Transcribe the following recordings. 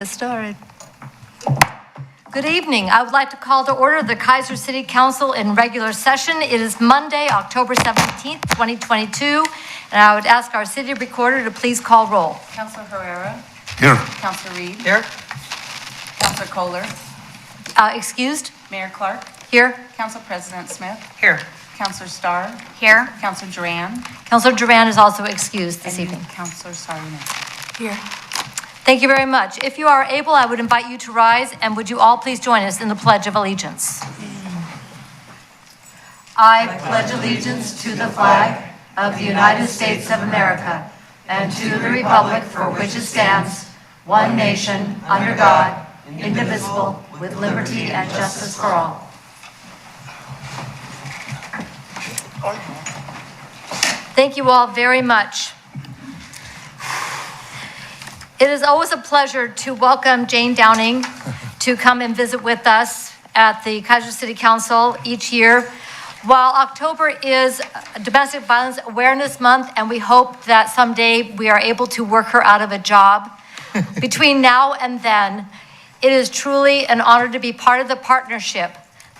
Get started. Good evening. I would like to call to order the Kaiser City Council in regular session. It is Monday, October 17th, 2022, and I would ask our city recorder to please call roll. Councilor Herrera. Here. Councilor Reed. Here. Councilor Kohler. Excused? Mayor Clark. Here. Council President Smith. Here. Councilor Starr. Here. Councilor Duran. Councilor Duran is also excused this evening. Councilor Sardinas. Here. Thank you very much. If you are able, I would invite you to rise, and would you all please join us in the Pledge of Allegiance? I pledge allegiance to the flag of the United States of America and to the republic for which it stands, one nation, under God, indivisible, with liberty and justice for all. Thank you all very much. It is always a pleasure to welcome Jane Downing to come and visit with us at the Kaiser City Council each year. While October is Domestic Violence Awareness Month, and we hope that someday we are able to work her out of a job, between now and then, it is truly an honor to be part of the partnership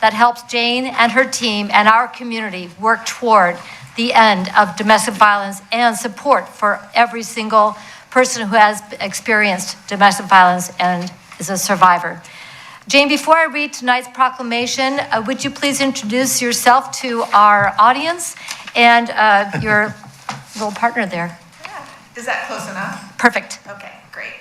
that helps Jane and her team and our community work toward the end of domestic violence and support for every single person who has experienced domestic violence and is a survivor. Jane, before I read tonight's proclamation, would you please introduce yourself to our audience and your little partner there? Yeah. Is that close enough? Perfect. Okay, great.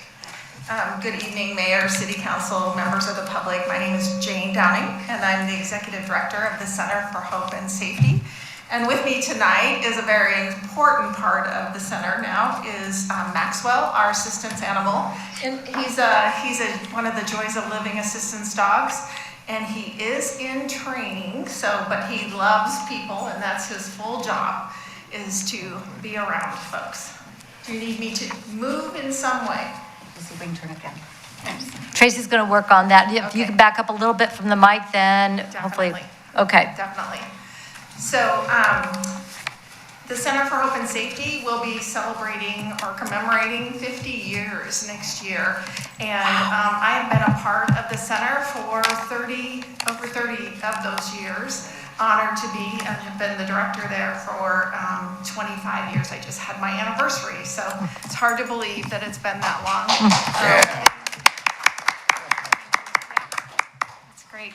Good evening, Mayor, City Council, members of the public. My name is Jane Downing, and I'm the Executive Director of the Center for Hope and Safety. And with me tonight is a very important part of the center now is Maxwell, our assistance animal. And he's one of the Joys of Living assistance dogs. And he is in training, but he loves people, and that's his full job, is to be around folks. Do you need me to move in some way? This is being turned again. Tracy's going to work on that. If you can back up a little bit from the mic, then hopefully. Okay. Definitely. So the Center for Hope and Safety will be celebrating or commemorating 50 years next year. And I have been a part of the center for over 30 of those years. Honored to be and have been the director there for 25 years. I just had my anniversary, so it's hard to believe that it's been that long. That's great.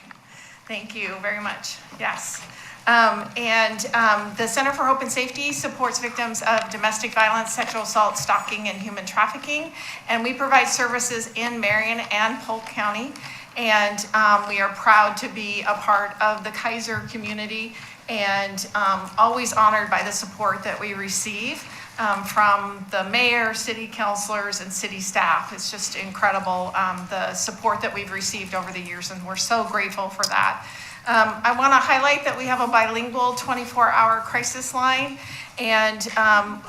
Thank you very much. Yes. The Center for Hope and Safety supports victims of domestic violence, sexual assault, stalking, and human trafficking. And we provide services in Marion and Polk County. And we are proud to be a part of the Kaiser community and always honored by the support that we receive from the mayor, city councilors, and city staff. It's just incredible, the support that we've received over the years, and we're so grateful for that. I want to highlight that we have a bilingual 24-hour crisis line, and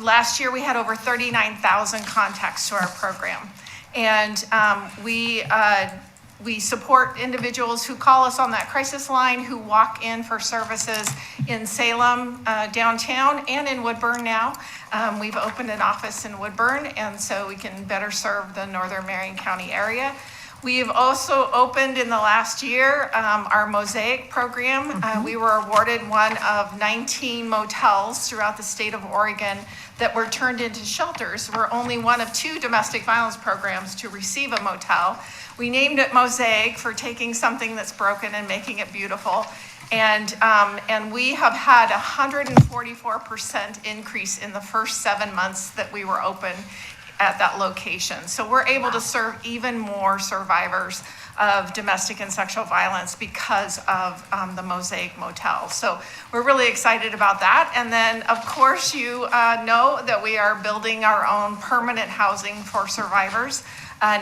last year we had over 39,000 contacts to our program. And we support individuals who call us on that crisis line, who walk in for services in Salem, downtown, and in Woodburn now. We've opened an office in Woodburn, and so we can better serve the northern Marion County area. We've also opened in the last year our Mosaic Program. We were awarded one of 19 motels throughout the state of Oregon that were turned into shelters. We're only one of 2 domestic violence programs to receive a motel. We named it Mosaic for taking something that's broken and making it beautiful. And we have had a 144% increase in the first 7 months that we were open at that location. So we're able to serve even more survivors of domestic and sexual violence because of the Mosaic Motel. So we're really excited about that. And then, of course, you know that we are building our own permanent housing for survivors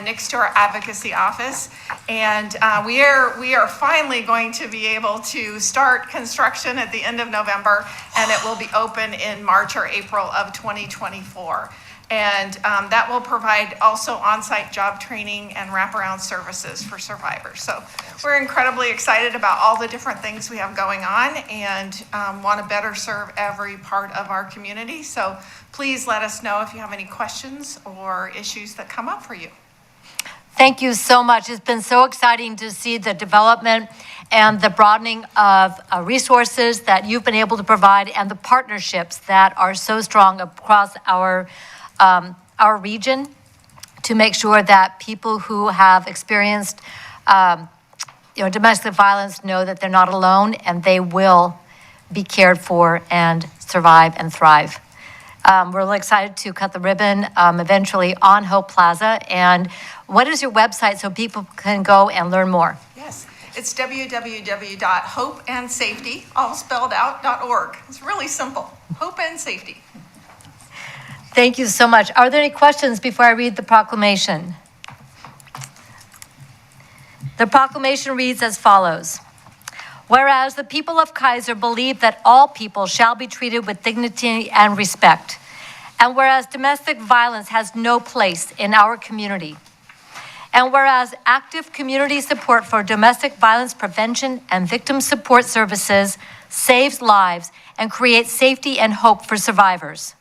next to our advocacy office. And we are finally going to be able to start construction at the end of November, and it will be open in March or April of 2024. And that will provide also on-site job training and wraparound services for survivors. So we're incredibly excited about all the different things we have going on and want to better serve every part of our community. So please let us know if you have any questions or issues that come up for you. Thank you so much. It's been so exciting to see the development and the broadening of resources that you've been able to provide and the partnerships that are so strong across our region to make sure that people who have experienced domestic violence know that they're not alone and they will be cared for and survive and thrive. We're really excited to cut the ribbon eventually on Hope Plaza. And what is your website so people can go and learn more? Yes, it's www.hopeandsafety, all spelled out, .org. It's really simple, Hope and Safety. Thank you so much. Are there any questions before I read the proclamation? The proclamation reads as follows. Whereas the people of Kaiser believe that all people shall be treated with dignity and respect, and whereas domestic violence has no place in our community, and whereas active community support for domestic violence prevention and victim support services saves lives and creates safety and hope for survivors,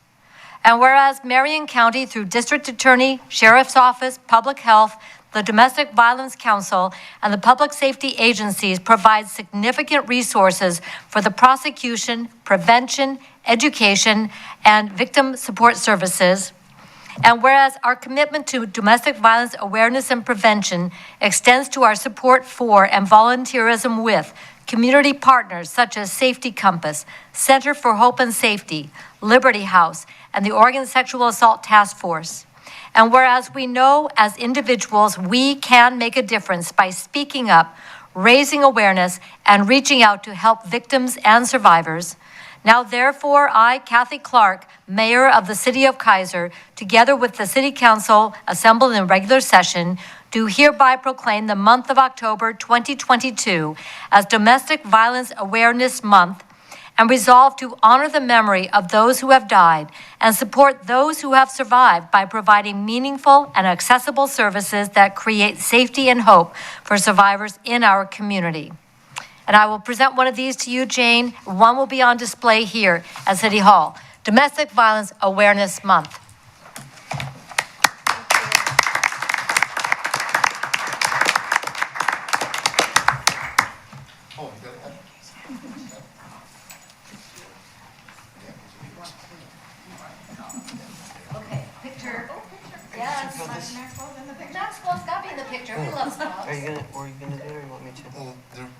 and whereas Marion County, through District Attorney, Sheriff's Office, Public Health, the Domestic Violence Council, and the public safety agencies provide significant resources for the prosecution, prevention, education, and victim support services. And whereas our commitment to domestic violence awareness and prevention extends to our support for and volunteerism with community partners such as Safety Compass, Center for Hope and Safety, Liberty House, and the Oregon Sexual Assault Task Force. And whereas we know as individuals we can make a difference by speaking up, raising awareness, and reaching out to help victims and survivors, now therefore I, Kathy Clark, Mayor of the City of Kaiser, together with the City Council assembled in regular session, do hereby proclaim the month of October 2022 as Domestic Violence Awareness Month, and resolve to honor the memory of those who have died and support those who have survived by providing meaningful and accessible services that create safety and hope for survivors in our community. And I will present one of these to you, Jane. One will be on display here at City Hall. Domestic Violence Awareness Month. Maxwell's got to be in the picture. We love Maxwell. Are you gonna do it, or you want me to?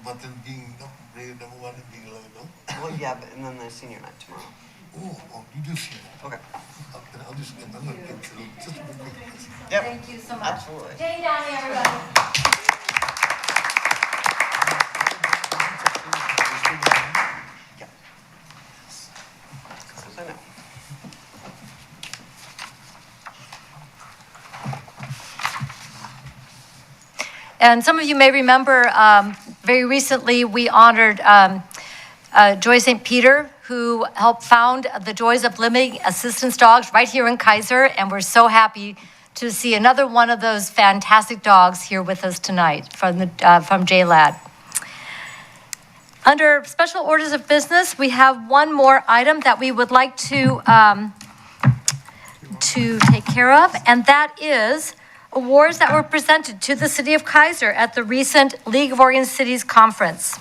But then being number one and being 11, no? Well, yeah, but and then the senior night tomorrow. Oh, you do see that. Okay. Then I'm gonna get through just a bit. Yep. Thank you so much. Absolutely. Jane Downey, everybody. Yeah. Of course I know. And some of you may remember, very recently we honored Joy St. Peter, who helped found the Joys of Living Assistance Dogs right here in Kaiser, and we're so happy to see another one of those fantastic dogs here with us tonight from J-Lad. Under special orders of business, we have one more item that we would like to take care of, and that is awards that were presented to the City of Kaiser at the recent League of Oregon Cities Conference.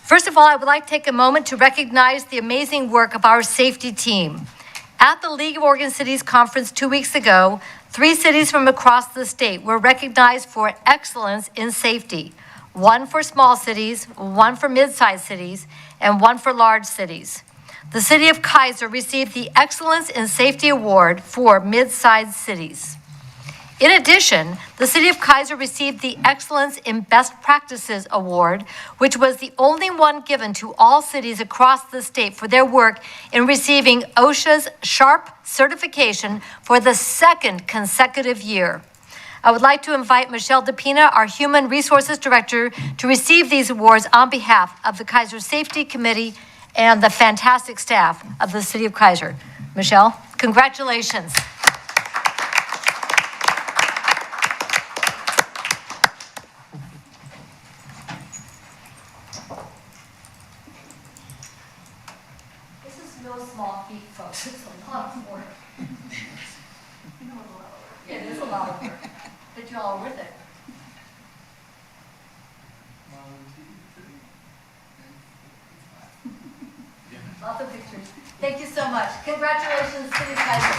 First of all, I would like to take a moment to recognize the amazing work of our safety team. At the League of Oregon Cities Conference 2 weeks ago, 3 cities from across the state were recognized for excellence in safety. 1 for small cities, 1 for mid-sized cities, and 1 for large cities. The City of Kaiser received the Excellence in Safety Award for mid-sized cities. In addition, the City of Kaiser received the Excellence in Best Practices Award, which was the only one given to all cities across the state for their work in receiving OSHA's SHARP certification for the 2nd consecutive year. I would like to invite Michelle DePina, our Human Resources Director, to receive these awards on behalf of the Kaiser Safety Committee and the fantastic staff of the City of Kaiser. Michelle, congratulations. This is no small feat, folks. It's a lot of work. Yeah, it is a lot of work. that you all were there. Lots of pictures. Thank you so much. Congratulations, City Kaiser.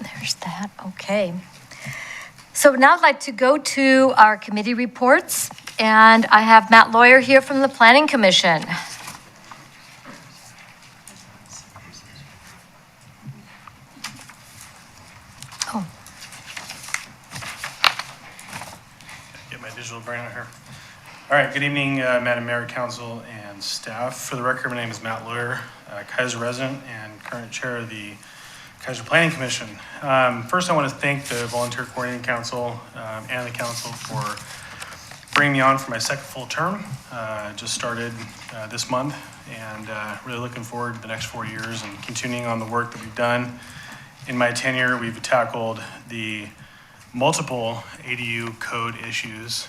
There's that. Okay. So now I'd like to go to our committee reports, and I have Matt Lawyer here from the Planning Commission. Oh, Get my digital brain out here. All right, good evening, Madam Mayor, Council, and staff. For the record, my name is Matt Lawyer, Kaiser resident and current chair of the Kaiser Planning Commission. First, I want to thank the Volunteer Coordinating Council and the council for bringing me on for my second full term. Just started this month, and really looking forward to the next 4 years and continuing on the work that we've done. In my tenure, we've tackled the multiple ADU code issues,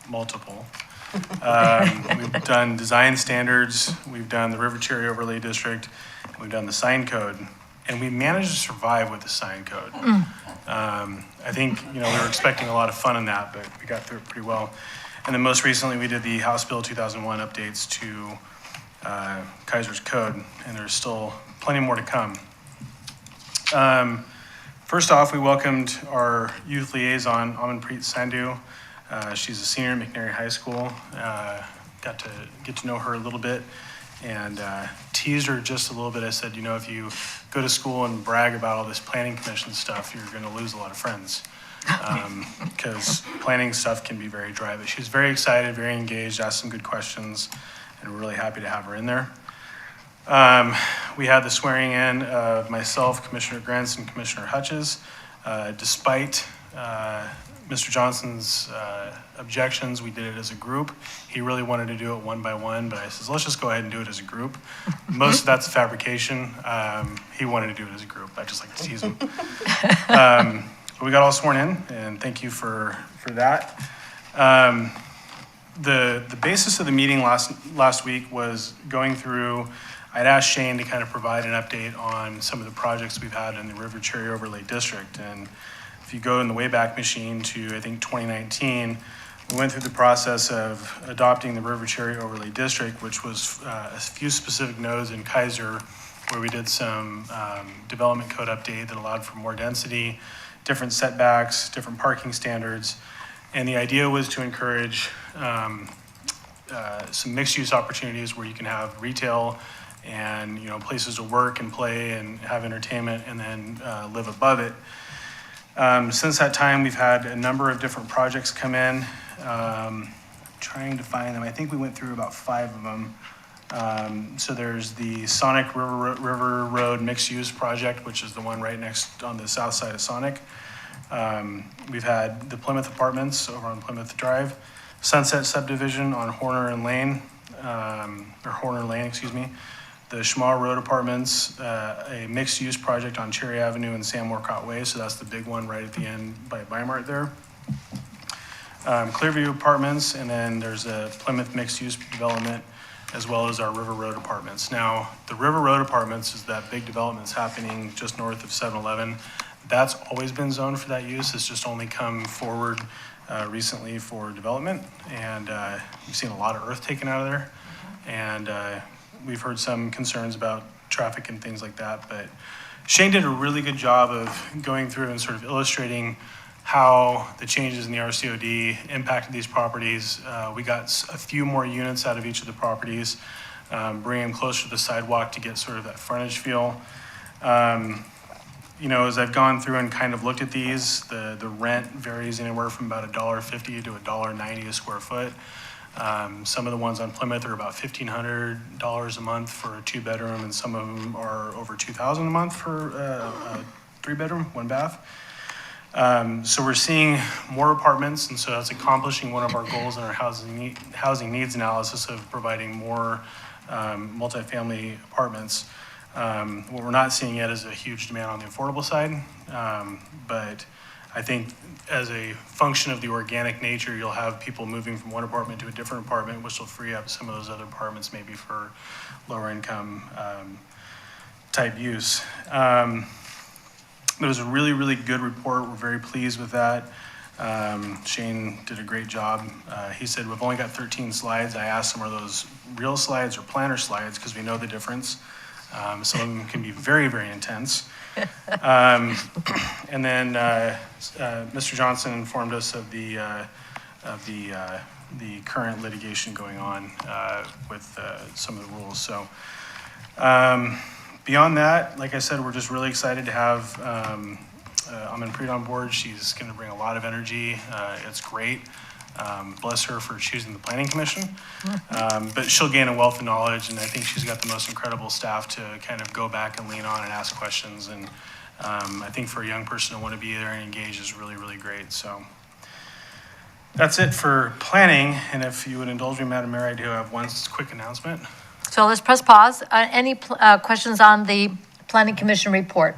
multiple. We've done design standards, we've done the River Cherry Overlay District, and we've done the sign code, and we managed to survive with the sign code. I think, we were expecting a lot of fun in that, but we got through it pretty well. And then most recently, we did the House Bill 2001 updates to Kaiser's code, and there's still plenty more to come. First off, we welcomed our youth liaison, Amanpreet Sandhu. She's a senior at Mcnairy High School. Got to get to know her a little bit and teased her just a little bit. I said, if you go to school and brag about all this planning commission stuff, you're going to lose a lot of friends because planning stuff can be very dry. But she was very excited, very engaged, asked some good questions, and we're really happy to have her in there. We had the swearing in of myself, Commissioner Grants, and Commissioner Hutches. Despite Mr. Johnson's objections, we did it as a group. He really wanted to do it one by one, but I said, let's just go ahead and do it as a group. Most of that's fabrication. He wanted to do it as a group. I just like to tease him. But we got all sworn in, and thank you for that. The basis of the meeting last week was going through. I'd asked Shane to kind of provide an update on some of the projects we've had in the River Cherry Overlay District. And if you go in the Wayback Machine to, I think, 2019, we went through the process of adopting the River Cherry Overlay District, which was a few specific nodes in Kaiser, where we did some development code update that allowed for more density, different setbacks, different parking standards. And the idea was to encourage some mixed-use opportunities where you can have retail and places to work and play and have entertainment, and then live above it. Since that time, we've had a number of different projects come in. Trying to find them. I think we went through about 5 of them. So there's the Sonic River Road mixed-use project, which is the one right next on the south side of Sonic. We've had the Plymouth Apartments over on Plymouth Drive, Sunset Subdivision on Horner Lane, the Schmall Road Apartments, a mixed-use project on Cherry Avenue and Sam Morcott Way, so that's the big one right at the end by Weimart there. Clearview Apartments, and then there's a Plymouth mixed-use development, as well as our River Road Apartments. Now, the River Road Apartments is that big development that's happening just north of 7-Eleven. That's always been zoned for that use. It's just only come forward recently for development, and we've seen a lot of earth taken out of there, and we've heard some concerns about traffic and things like that, but Shane did a really good job of going through and sort of illustrating how the changes in the RCOD impacted these properties. We got a few more units out of each of the properties, bringing them closer to the sidewalk to get sort of that frontage feel. As I've gone through and kind of looked at these, the rent varies anywhere from about $1.50 to $1.90 a square foot. Some of the ones on Plymouth are about $1,500 a month for a 2-bedroom, and some of them are over $2,000 a month for a 3-bedroom, 1 bath. So we're seeing more apartments, and so that's accomplishing one of our goals in our housing needs analysis of providing more multifamily apartments. What we're not seeing yet is a huge demand on the affordable side, but I think as a function of the organic nature, you'll have people moving from one apartment to a different apartment, which will free up some of those other apartments maybe for lower income type use. It was a really, really good report. We're very pleased with that. Shane did a great job. He said, we've only got 13 slides. I asked him, are those real slides or planner slides? Because we know the difference. Some of them can be very, very intense. And then Mr. Johnson informed us of the current litigation going on with some of the rules. So beyond that, like I said, we're just really excited to have Amanpreet on board. She's going to bring a lot of energy. It's great. Bless her for choosing the Planning Commission. But she'll gain a wealth of knowledge, and I think she's got the most incredible staff to kind of go back and lean on and ask questions. And I think for a young person to want to be there and engage is really, really great. So that's it for planning. And if you would indulge me, Madam Mayor, I do have one quick announcement. So let's press pause. Any questions on the Planning Commission report?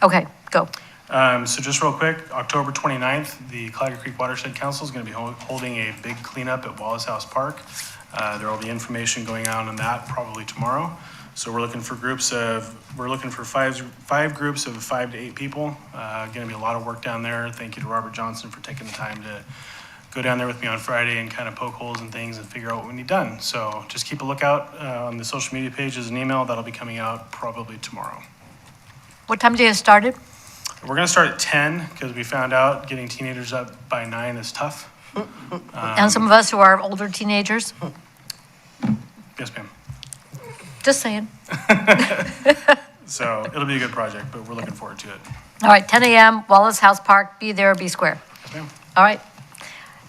Okay, go. So just real quick, October 29th, the Clyde Creek Watershed Council is going to be holding a big cleanup at Wallace House Park. There will be information going out on that probably tomorrow. So we're looking for five groups of 5 to 8 people. Going to be a lot of work down there. Thank you to Robert Johnson for taking the time to go down there with me on Friday and kind of poke holes in things and figure out what we need done. So just keep a lookout on the social media pages and email. That'll be coming out probably tomorrow. What time do you get started? We're going to start at 10 because we found out getting teenagers up by 9 is tough. And some of us who are older teenagers? Yes, ma'am. Just saying. So it'll be a good project, but we're looking forward to it. All right, 10 a.m., Wallace House Park, be there, be square. Yes, ma'am. All right.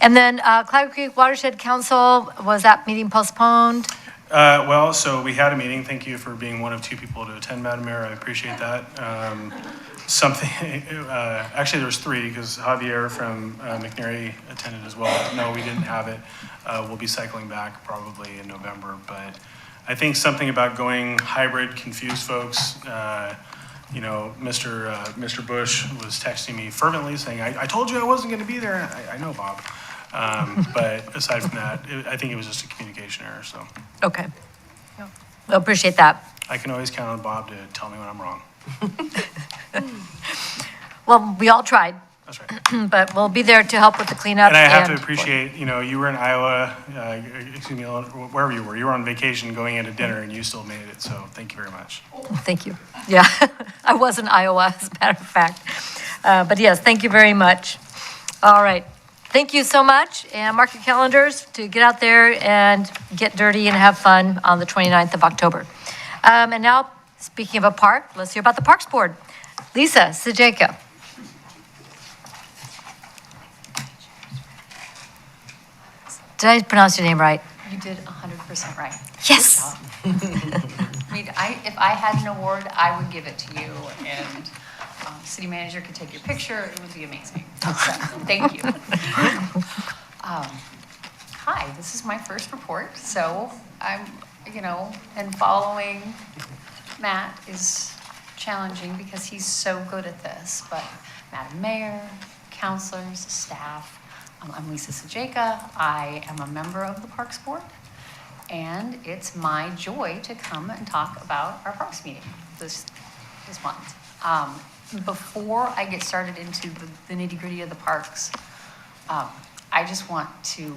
And then Clyde Creek Watershed Council, was that meeting postponed? Well, so we had a meeting. Thank you for being one of 2 people to attend, Madam Mayor. I appreciate that. Actually there was 3 because Javier from Mcnairy attended as well. No, we didn't have it. We'll be cycling back probably in November, but I think something about going hybrid confused folks. Mr. Bush was texting me fervently saying, I told you I wasn't going to be there. I know, Bob. But aside from that, I think it was just a communication error. So Okay. Well, appreciate that. I can always count on Bob to tell me when I'm wrong. Well, we all tried, That's right. but we'll be there to help with the cleanup. And I have to appreciate, you were in Iowa, wherever you were. You were on vacation going into dinner and you still made it. So thank you very much. Thank you. Yeah, I was in Iowa, as a matter of fact. But yes, thank you very much. All right. Thank you so much. And mark your calendars to get out there and get dirty and have fun on the 29th of October. And now, speaking of a park, let's hear about the Parks Board. Lisa Sajeka. Did I pronounce your name right? You did 100% right. Yes. I mean, if I had an award, I would give it to you, and city manager could take your picture. It would be amazing. So, thank you. Hi, this is my first report, so I'm, and following Matt is challenging because he's so good at this, but Madam Mayor, counselors, staff, I'm Lisa Sajeka. I am a member of the Parks Board, and it's my joy to come and talk about our Parks meeting this month. Before I get started into the nitty-gritty of the parks, I just want to,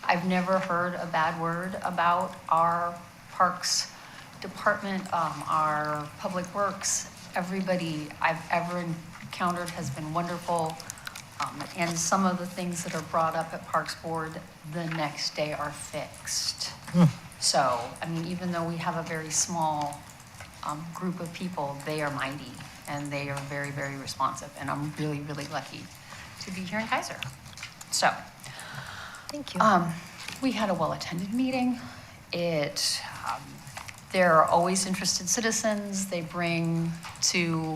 I've never heard a bad word about our parks department, our public works. Everybody I've ever encountered has been wonderful. And some of the things that are brought up at Parks Board the next day are fixed. So, even though we have a very small group of people, they are mighty and they are very, very responsive. And I'm really, really lucky to be here in Kaiser. So, Thank you. we had a well-attended meeting. There are always interested citizens. They bring to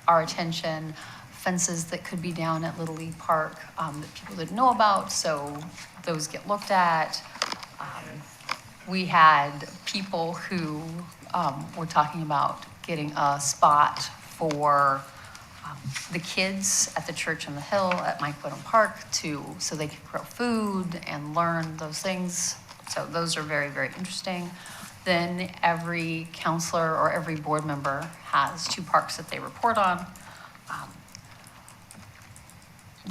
our attention fences that could be down at Little League Park that people didn't know about, so those get looked at. We had people who were talking about getting a spot for the kids at the church on the hill at Mike Woodham Park so they could grow food and learn those things. So those are very, very interesting. Then every counselor or every board member has 2 parks that they report on.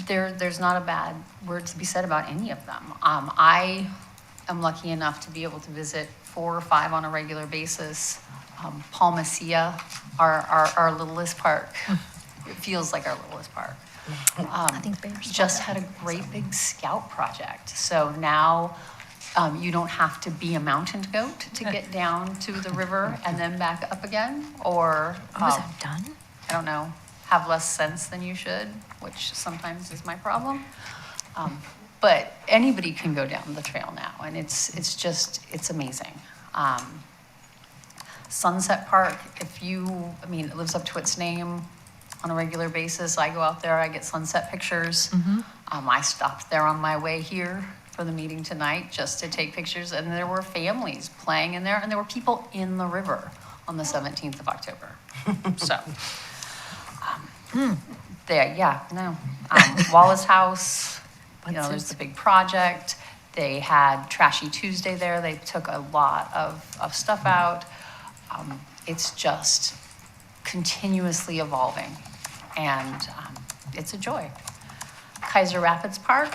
There's not a bad word to be said about any of them. I am lucky enough to be able to visit 4 or 5 on a regular basis. Palmacia, our littlest park, it feels like our littlest park. Just had a great big scout project. So now you don't have to be a mountain goat to get down to the river and then back up again, or Was that done? I don't know, have less sense than you should, which sometimes is my problem. But anybody can go down the trail now, and it's amazing. Sunset Park, it lives up to its name on a regular basis. I go out there, I get sunset pictures. I stopped there on my way here for the meeting tonight just to take pictures, and there were families playing in there, and there were people in the river on the 17th of October. So, Wallace House, there's the big project. They had Trashy Tuesday there. They took a lot of stuff out. It's just continuously evolving, and it's a joy. Keizer Rapids Park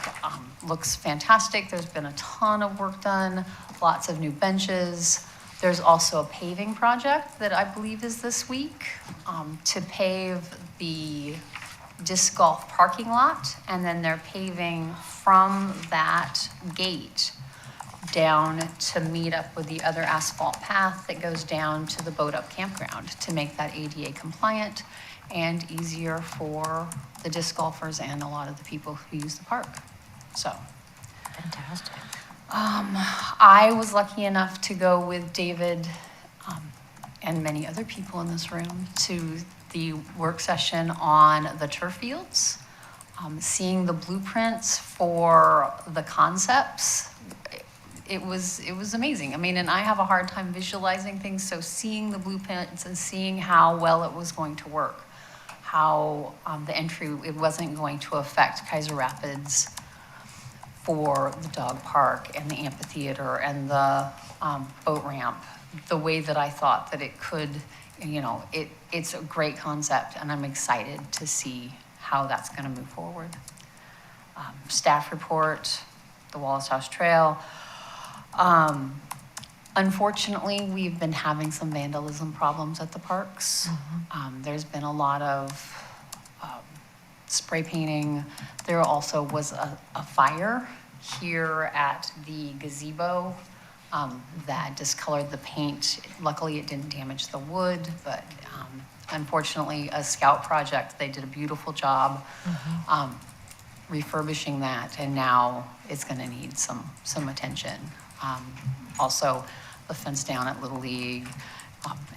looks fantastic. There's been a ton of work done, lots of new benches. There's also a paving project that I believe is this week to pave the disc golf parking lot, and then they're paving from that gate down to meet up with the other asphalt path that goes down to the Boat Up campground to make that ADA compliant and easier for the disc golfers and a lot of the people who use the park. So. Fantastic. I was lucky enough to go with David and many other people in this room to the work session on the turf fields, seeing the blueprints for the concepts. It was amazing. And I have a hard time visualizing things, so seeing the blueprints and seeing how well it was going to work, how the entry, it wasn't going to affect Keizer Rapids for the dog park and the amphitheater and the boat ramp, the way that I thought that it could. It's a great concept, and I'm excited to see how that's going to move forward. Staff report, the Wallace House Trail. Unfortunately, we've been having some vandalism problems at the parks. There's been a lot of spray painting. There also was a fire here at the gazebo that discolored the paint. Luckily, it didn't damage the wood, but unfortunately, a scout project, they did a beautiful job refurbishing that, and now it's going to need some attention. Also, the fence down at Little League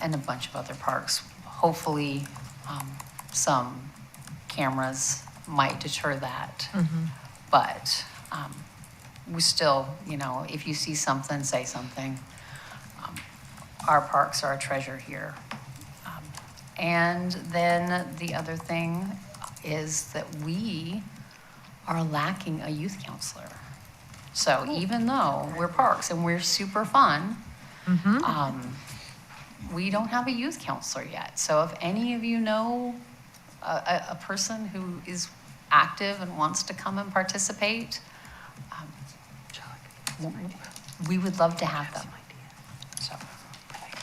and a bunch of other parks. Hopefully, some cameras might deter that. But we still, if you see something, say something. Our parks are a treasure here. And then the other thing is that we are lacking a youth counselor. So even though we're parks and we're super fun, we don't have a youth counselor yet. So if any of you know a person who is active and wants to come and participate, we would love to have them. So,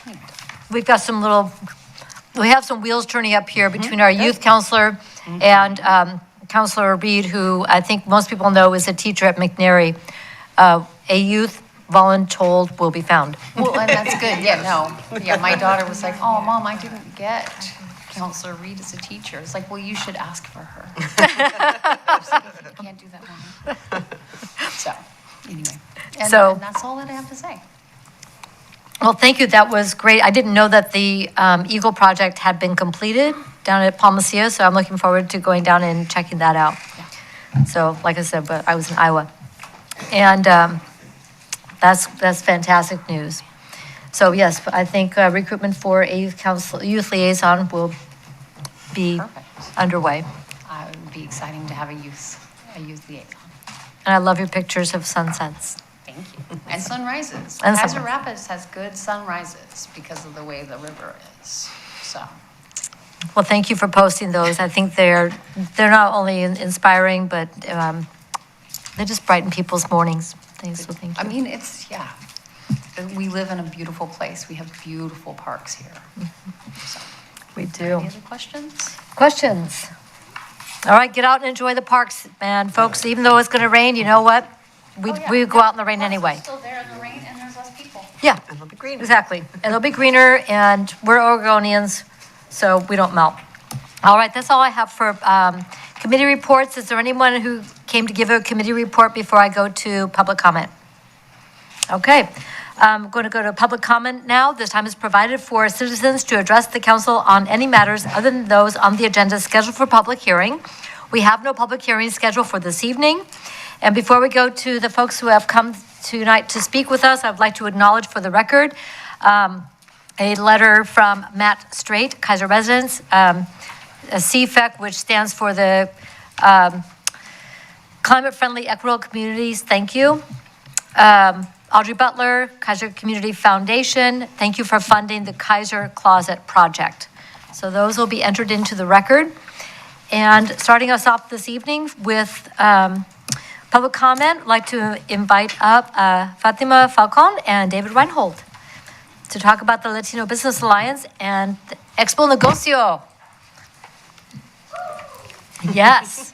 anyway. We have some wheels turning up here between our youth counselor and Counselor Reed, who I think most people know is a teacher at Mcnairy. A youth voluntold will be found. Well, and that's good. My daughter was like, "Oh, Mom, I didn't get Counselor Reed as a teacher." It's like, well, you should ask for her. I was like, you can't do that, Mom. So, anyway. And that's all that I have to say. Well, thank you. That was great. I didn't know that the Eagle project had been completed down at Palmacia, so I'm looking forward to going down and checking that out. Yeah. So, like I said, but I was in Iowa. And that's fantastic news. So, yes, I think recruitment for a youth liaison will be Perfect. underway. It would be exciting to have a youth liaison. And I love your pictures of sunsets. Thank you. And sunrises. And Kaiser sunrise. Rapids has good sunrises because of the way the river is, so. Well, thank you for posting those. I think they're not only inspiring, but they just brighten people's mornings. So thank I you. mean, yeah. We live in a beautiful place. We have beautiful parks here. So, We do. any other questions? Questions? All right, get out and enjoy the parks, man. Folks, even though it's going to rain, you know what? We go out in the rain anyway. Still there in the rain and there's less people. Yeah, And it'll be green. exactly. And it'll be greener, and we're Oregonians, so we don't melt. All right, that's all I have for committee reports. Is there anyone who came to give a committee report before I go to public comment? Okay, I'm going to go to public comment now. This time is provided for citizens to address the council on any matters other than those on the agenda scheduled for public hearing. We have no public hearing scheduled for this evening. And before we go to the folks who have come tonight to speak with us, I'd like to acknowledge for the record a letter from Matt Strait, Kaiser residents, a CFEC, which stands for the Climate Friendly Equitable Communities. Thank you. Audrey Butler, Kaiser Community Foundation, thank you for funding the Kaiser Closet Project. So those will be entered into the record. And starting us off this evening with public comment, I'd like to invite up Fatima Falcon and David Reinhold to talk about the Latino Business Alliance and Expo Negocio. Yes.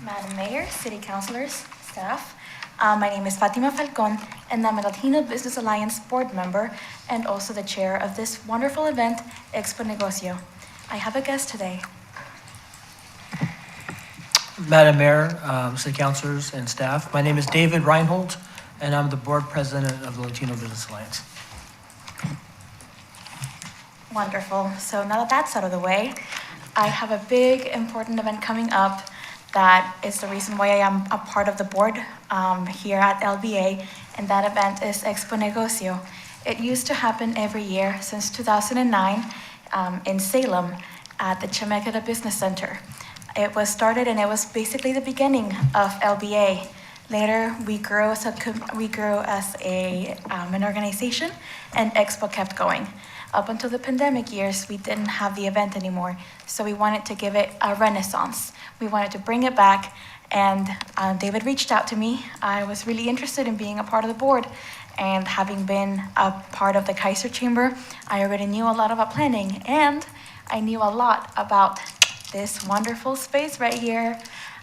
Madam Mayor, City Councilors, staff, my name is Fatima Falcon, and I'm a Latino Business Alliance board member and also the chair of this wonderful event, Expo Negocio. I have a guest today. Madam Mayor, City Councilors, and staff, my name is David Reinhold, and I'm the board president of the Latino Business Alliance. Wonderful. So now that that's out of the way, I have a big, important event coming up that is the reason why I am a part of the board here at LBA, and that event is Expo Negocio. It used to happen every year since 2009 in Salem at the Chemeketa Business Center. It was started and it was basically the beginning of LBA. Later, we grew as an organization, and Expo kept going. Up until the pandemic years, we didn't have the event anymore, so we wanted to give it a renaissance. We wanted to bring it back, and David reached out to me. I was really interested in being a part of the board, and having been a part of the Kaiser Chamber, I already knew a lot about planning, and I knew a lot about this wonderful space right here.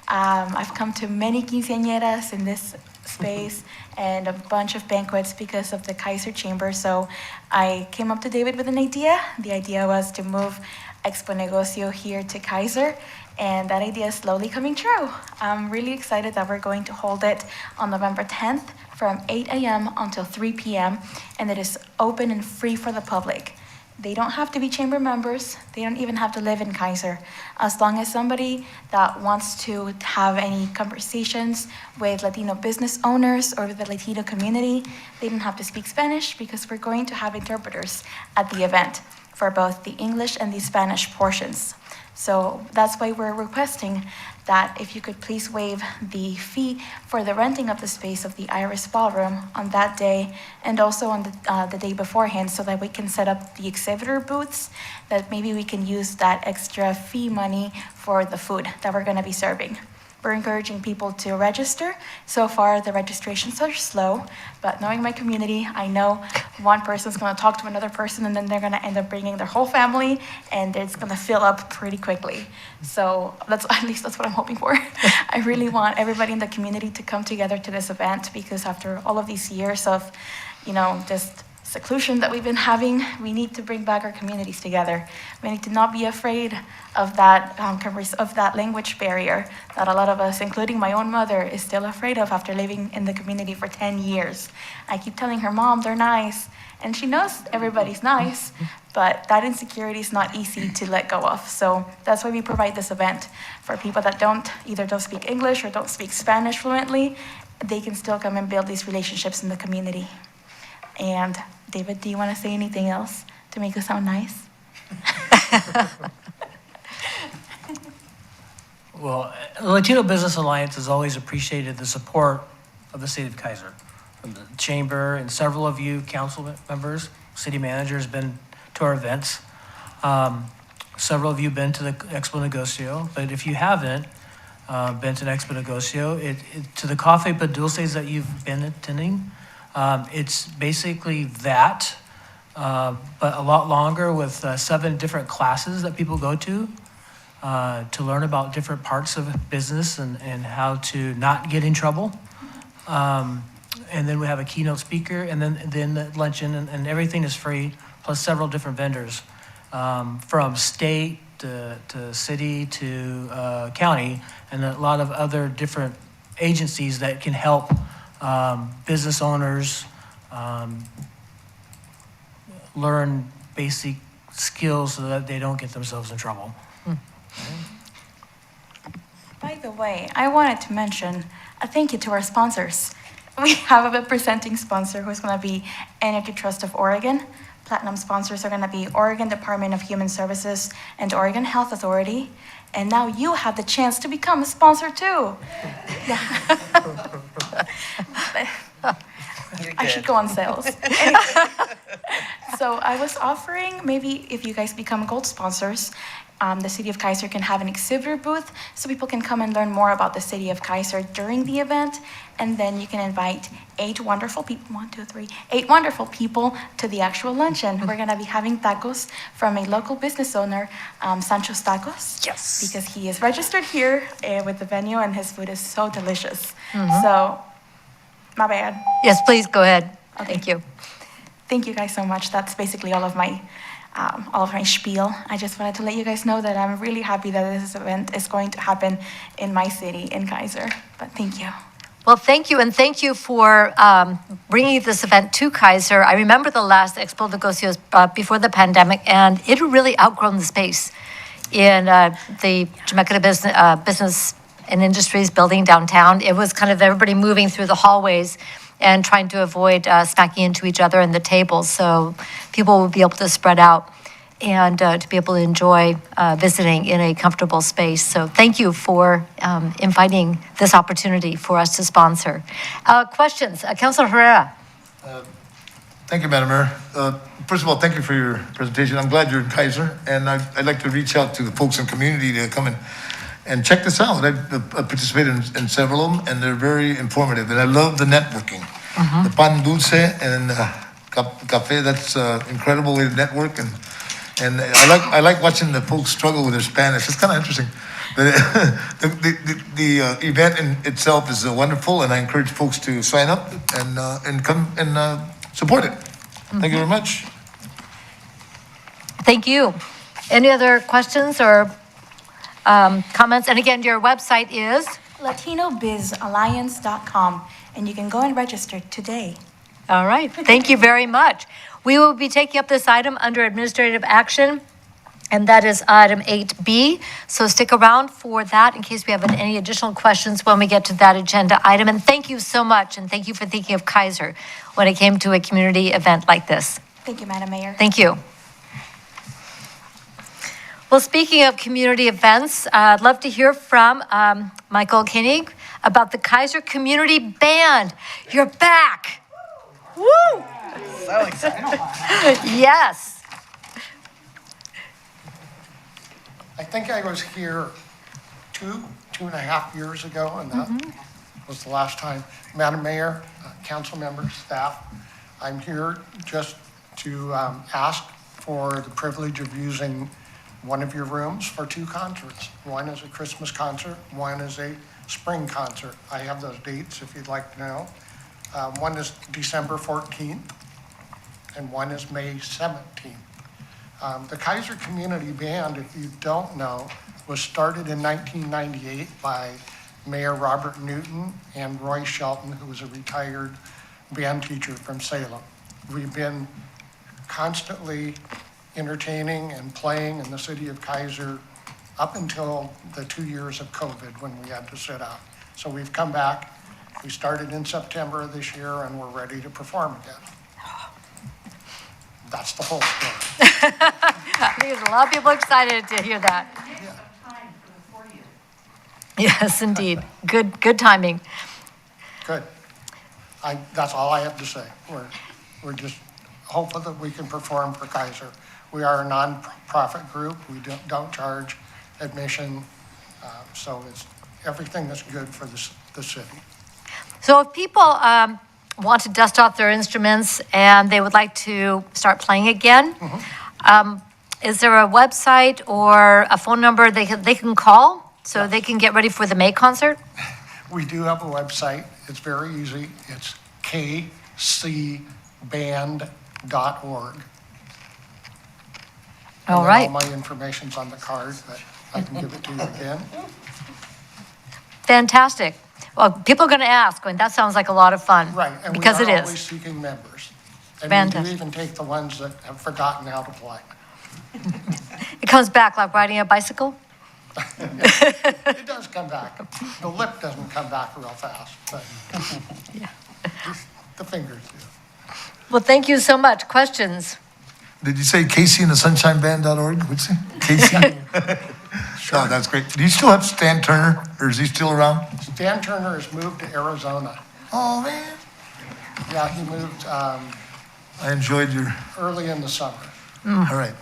I've come to many quinceañeras in this space and a bunch of banquets because of the Kaiser Chamber. So I came up to David with an idea. The idea was to move Expo Negocio here to Kaiser, and that idea is slowly coming true. I'm really excited that we're going to hold it on November 10th from 8 a.m. until 3 p.m. and it is open and free for the public. They don't have to be chamber members. They don't even have to live in Kaiser. As long as somebody that wants to have any conversations with Latino business owners or with the Latino community, they don't have to speak Spanish because we're going to have interpreters at the event for both the English and the Spanish portions. So that's why we're requesting that if you could please waive the fee for the renting of the space of the Iris Ballroom on that day and also on the day beforehand, so that we can set up the exhibitor booths, that maybe we can use that extra fee money for the food that we're going to be serving. We're encouraging people to register. So far, the registrations are slow, but knowing my community, I know one person's going to talk to another person, and then they're going to end up bringing their whole family, and it's going to fill up pretty quickly. So at least that's what I'm hoping for. I really want everybody in the community to come together to this event, because after all of these years of, just seclusion that we've been having, we need to bring back our communities together. We need to not be afraid of that language barrier that a lot of us, including my own mother, is still afraid of after living in the community for 10 years. I keep telling her, Mom, they're nice. And she knows everybody's nice, but that insecurity is not easy to let go of. So that's why we provide this event for people that either don't speak English or don't speak Spanish fluently. they can still come and build these relationships in the community. And David, do you want to say anything else to make us sound nice? Well, the Latino Business Alliance has always appreciated the support of the city of Kaiser. From the chamber and several of you council members, city managers been to our events. Several of you been to the Expo Negocio, but if you haven't been to the Expo Negocio, to the Cafe Pa Dulces that you've been attending, it's basically that, but a lot longer with 7 different classes that people go to learn about different parts of business and how to not get in trouble. And then we have a keynote speaker, and then the luncheon, and everything is free, plus several different vendors from state to city to county, and a lot of other different agencies that can help business owners learn basic skills so that they don't get themselves in trouble. By the way, I wanted to mention a thank you to our sponsors. We have a presenting sponsor who's going to be Energy Trust of Oregon. Platinum sponsors are going to be Oregon Department of Human Services and Oregon Health Authority. And now you have the chance to become a sponsor too. I should go on sales. So I was offering, maybe if you guys become gold sponsors, the city of Kaiser can have an exhibitor booth so people can come and learn more about the city of Kaiser during the event. And then you can invite 8 wonderful people, 8 wonderful people to the actual luncheon. We're going to be having tacos from a local business owner, Sancho's Tacos. Yes. Because he is registered here with the venue and his food is so delicious. So, my bad. Yes, please, go ahead. Okay. Thank you. Thank you guys so much. That's basically all of my spiel. I just wanted to let you guys know that I'm really happy that this event is going to happen in my city, in Kaiser. But thank you. Well, thank you, and thank you for bringing this event to Kaiser. I remember the last Expo Negocios before the pandemic, and it had really outgrown the space in the Jamaica Business and Industries building downtown. It was kind of everybody moving through the hallways and trying to avoid smacking into each other in the tables, so people would be able to spread out and to be able to enjoy visiting in a comfortable space. So thank you for inviting this opportunity for us to sponsor. Questions? Councilor Herrera. Thank you, Madam Mayor. First of all, thank you for your presentation. I'm glad you're in Kaiser, and I'd like to reach out to the folks in the community to come and check this out. I've participated in several of them, and they're very informative, and I love the networking. The pan dulce and cafe, that's incredible way to network, and I like watching the folks struggle with their Spanish. It's kind of interesting. The event in itself is wonderful, and I encourage folks to sign up and come and support it. Thank you very much. Thank you. Any other questions or comments? And again, your website is? LatinoBizAlliance.com, and you can go and register today. All right, thank you very much. We will be taking up this item under administrative action, and that is item 8B. So stick around for that in case we have any additional questions when we get to that agenda item. And thank you so much, and thank you for thinking of Kaiser when it came to a community event like this. Thank you, Madam Mayor. Thank you. Well, speaking of community events, I'd love to hear from Michael Koenig about the Kaiser Community Band. You're back. Woo! So exciting. Yes. I think I was here 2.5 years ago, and that was the last time. Madam Mayor, council members, staff, I'm here just to ask for the privilege of using one of your rooms for 2 concerts. One is a Christmas concert, one is a spring concert. I have those dates if you'd like to know. One is December 14th, and one is May 17th. The Kaiser Community Band, if you don't know, was started in 1998 by Mayor Robert Newton and Roy Shelton, who was a retired band teacher from Salem. We've been constantly entertaining and playing in the city of Kaiser up until the 2 years of COVID when we had to sit out. So we've come back We started in September of this year, and we're ready to perform again. That's the whole story. I think there's a lot of people excited to hear that. Yes, indeed. Good timing. Good. That's all I have to say. We're just hopeful that we can perform for Kaiser. We are a non-profit group. We don't charge admission, so it's everything that's good for the city. So if people want to dust off their instruments and they would like to start playing again, is there a website or a phone number they can call so they can get ready for the May concert? We do have a website. It's very easy. It's kcband.org. All And right. all my information's on the card, but I can give it to you again. Fantastic. Well, people are going to ask, going, that sounds like a lot of fun. Right, and we Because are it is. always seeking members. And we do Fantastic. even take the ones that have forgotten how to play. It comes back like riding a bicycle? It does come back. The lip doesn't come back real fast, but the fingers do. Well, thank you so much. Questions? Did you say Casey and the SunshineBand.org? What'd you say? Casey? Oh, that's great. Do you still have Stan Turner, or is he still around? Dan Turner has moved to Arizona. Oh, man. Yeah, he moved I enjoyed your, early in the summer, all right.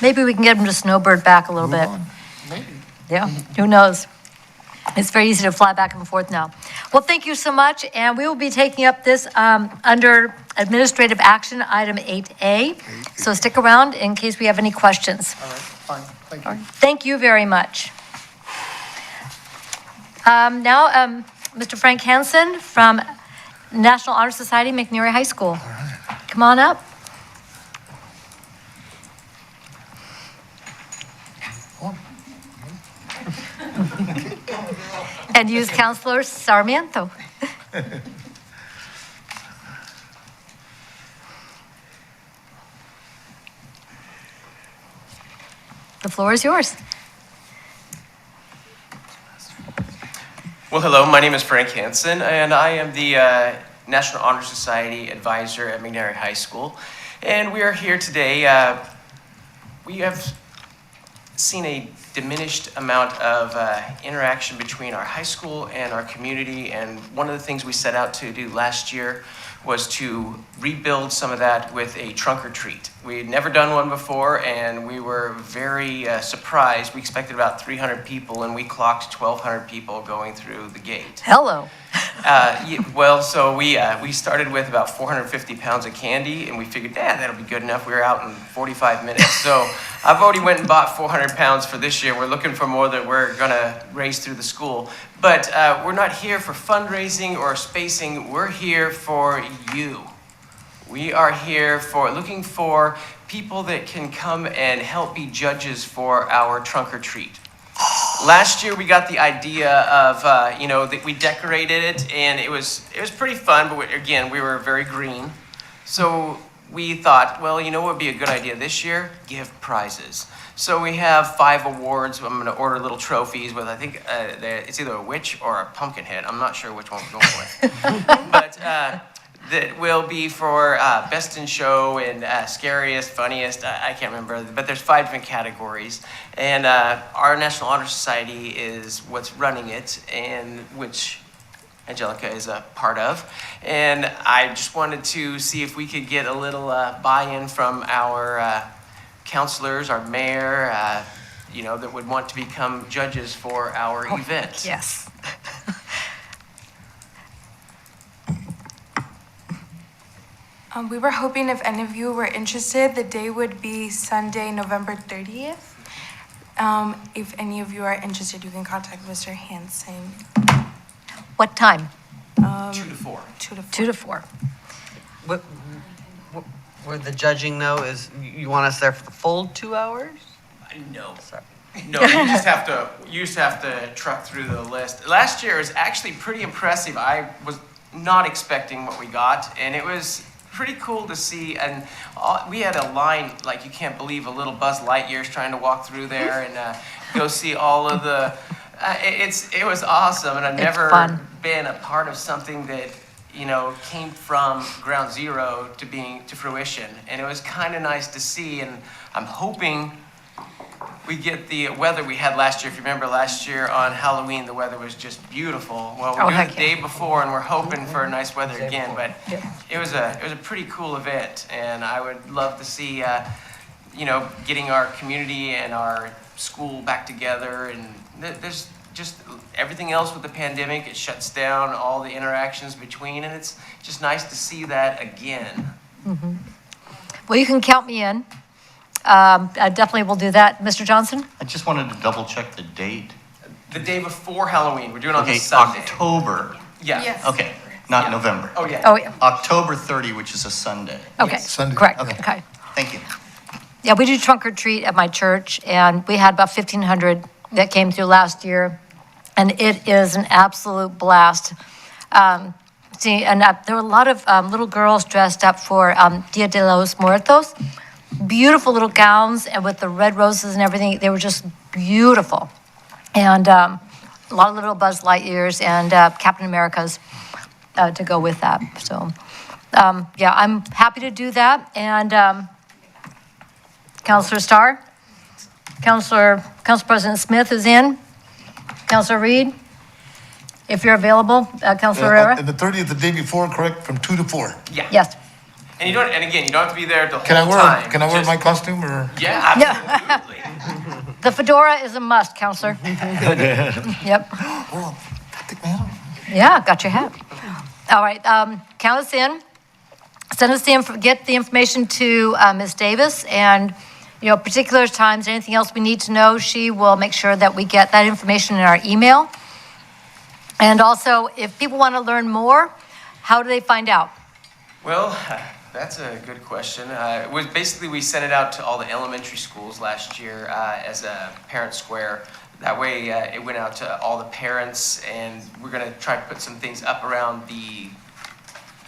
Maybe we can get him to snowbird back a little Move bit. on. maybe. Yeah, who knows? It's very easy to fly back and forth now. Well, thank you so much, and we will be taking up this under administrative action, item 8A. So stick around in case we have any questions. All right, fine, thank you. Thank you very much. Now, Mr. Frank Hansen from National Honor Society, Mcnairy High School. Come on up. And use Counselor Sarmiento. The floor is yours. Well, hello, my name is Frank Hansen, and I am the National Honor Society advisor at Mcnairy High School. And we are here today. We have seen a diminished amount of interaction between our high school and our community, and one of the things we set out to do last year was to rebuild some of that with a trunk or treat. We had never done one before, and we were very surprised. We expected about 300 people, and we clocked 1,200 people going through the gate. Hello. So we started with about 450 pounds of candy, and we figured, that'll be good enough. We were out in 45 minutes. So I've already went and bought 400 pounds for this year. We're looking for more that we're gonna raise through the school. But we're not here for fundraising or spacing. We're here for you. We are here for looking for people that can come and help be judges for our trunk or treat. Last year we got the idea of, that we decorated it, and it was pretty fun, but again, we were very green. So we thought, well, what would be a good idea this year? Give prizes. So we have 5 awards. I'm going to order little trophies with, I think it's either a witch or a pumpkin head. I'm not sure which one we're going with. But that will be for best in show and scariest, funniest. I can't remember, but there's 5 different categories. And our National Honor Society is what's running it, and which Angelica is a part of. And I just wanted to see if we could get a little buy-in from our counselors, our mayor, that would want to become judges for our event. Yes. We were hoping if any of you were interested, the day would be Sunday, November 30th. If any of you are interested, you can contact Mr. Hansen. What time? 2 to 4. 2 to 4. 2 to 4. What, where the judging though is, you want us there for the full 2 hours? No. Sorry. No, you just have to truck through the list. Last year was actually pretty impressive. I was not expecting what we got, and it was pretty cool to see. And we had a line like you can't believe, a little Buzz Lightyear's trying to walk through there and go see all of the It was awesome, and I've It's never fun. been a part of something that, came from ground zero to fruition. And it was kind of nice to see, and I'm hoping we get the weather we had last year. If you remember last year on Halloween, the weather was just beautiful. Well, we're doing heck the day before, and we're hoping for nice weather again. But Yeah. it was a pretty cool event, and I would love to see, getting our community and our school back together. And there's just everything else with the pandemic. It shuts down all the interactions between, and it's just nice to see that again. Well, you can count me in. I definitely will do that. Mr. Johnson? I just wanted to double check the date. The day before Halloween, we're doing it on Okay, the Sunday. October, Yeah. Yes. okay, not Yeah. November. Oh, yeah. Oh, yeah. October 30, which is a Sunday. Okay, Sunday. correct, Okay. okay. Thank you. Yeah, we do trunk or treat at my church, and we had about 1,500 that came through last year, and it is an absolute blast. There were a lot of little girls dressed up for Dia de los Muertos. Beautiful little gowns, and with the red roses and everything, they were just beautiful. And a lot of little Buzz Lightyears and Captain Americas to go with that. So, yeah, I'm happy to do that. And Councilor Starr, Council President Smith is in, Councilor Reed, if you're available, Councilor Herrera. And the 30th, the day before, correct, from 2 to 4. Yeah. Yes. And again, you don't have to be there the whole Can I wear, time. can I wear Just- my costume or? Yeah, absolutely. The fedora is a must, Counselor. Yep. Oh, take my hat off. Yeah, got your hat. All right, count us in. Send us get the information to Ms. Davis, and, particular times, anything else we need to know, she will make sure that we get that information in our email. And also, if people want to learn more, how do they find out? Well, that's a good question. It was basically, we sent it out to all the elementary schools last year as a parent square. That way, it went out to all the parents, and we're going to try to put some things up around the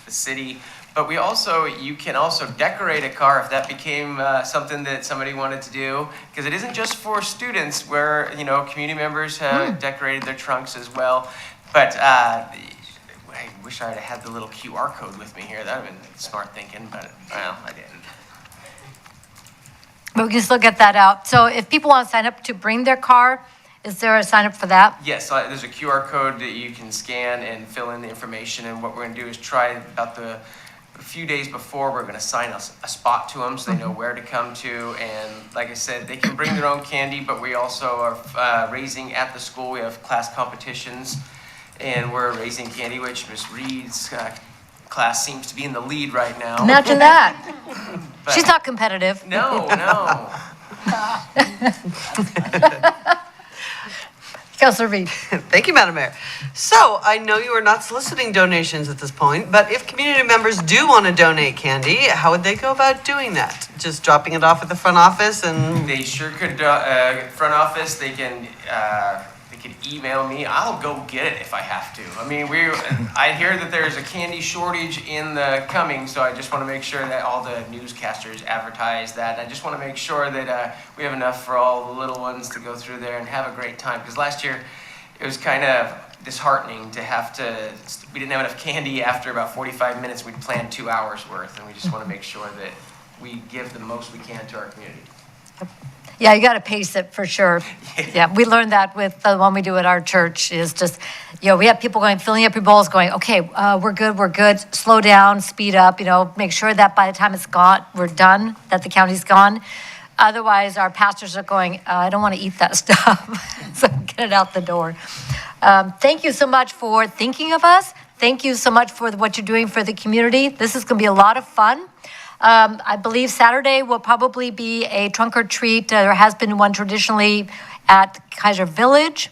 city. But you can also decorate a car if that became something that somebody wanted to do, because it isn't just for students, where, community members have decorated their trunks as well. But I wish I had had the little QR code with me here. That would have been smart thinking, but, well, I didn't. But we can still get that out. So if people want to sign up to bring their car, is there a sign up for that? Yes, there's a QR code that you can scan and fill in the information, and what we're going to do is try about a few days before, we're going to assign a spot to them so they know where to come to. And like I said, they can bring their own candy, but we also are raising at the school. We have class competitions, and we're raising candy, which Ms. Reed's class seems to be in the lead right now. Imagine that. But- She's not competitive. No. Councilor Reed. Thank you, Madam Mayor. So I know you are not soliciting donations at this point, but if community members do want to donate candy, how would they go about doing that? Just dropping it off at the front office and? They sure could, front office, they can email me. I'll go get it if I have to. I mean, I hear that there's a candy shortage in the coming, so I just want to make sure that all the newscasters advertise that. I just want to make sure that we have enough for all the little ones to go through there and have a great time. Because last year, it was kind of disheartening to we didn't have enough candy after about 45 minutes. We'd planned 2 hours worth, and we just want to make sure that we give the most we can to our community. Yeah, you got to pace it for sure. Yeah, we learned that with the one we do at our church is just, we have people filling up your bowls going, okay, we're good, slow down, speed up, make sure that by the time it's gone, we're done, that the county's gone. Otherwise, our pastors are going, I don't want to eat that stuff, so get it out the door. Thank you so much for thinking of us. Thank you so much for what you're doing for the community. This is going to be a lot of fun. I believe Saturday will probably be a trunk or treat. There has been one traditionally at Kaiser Village,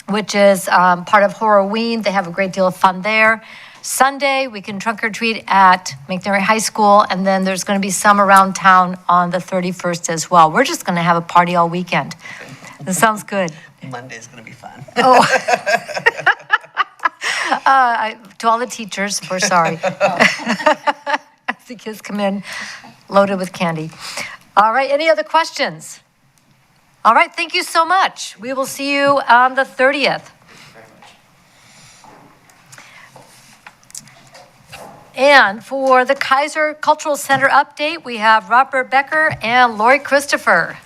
which is part of Horrorween. They have a great deal of fun there. Sunday, we can trunk or treat at Mcnairy High School, and then there's going to be some around town on the 31st as well. We're just going to have a party all weekend. That sounds good. Monday's going to be fun. Oh. To all the teachers, we're sorry. The kids come in loaded with candy. All right, any other questions? All right, thank you so much. We will see you on the 30th. And for the Kaiser Cultural Center update, we have Robert Becker and Lori Christopher.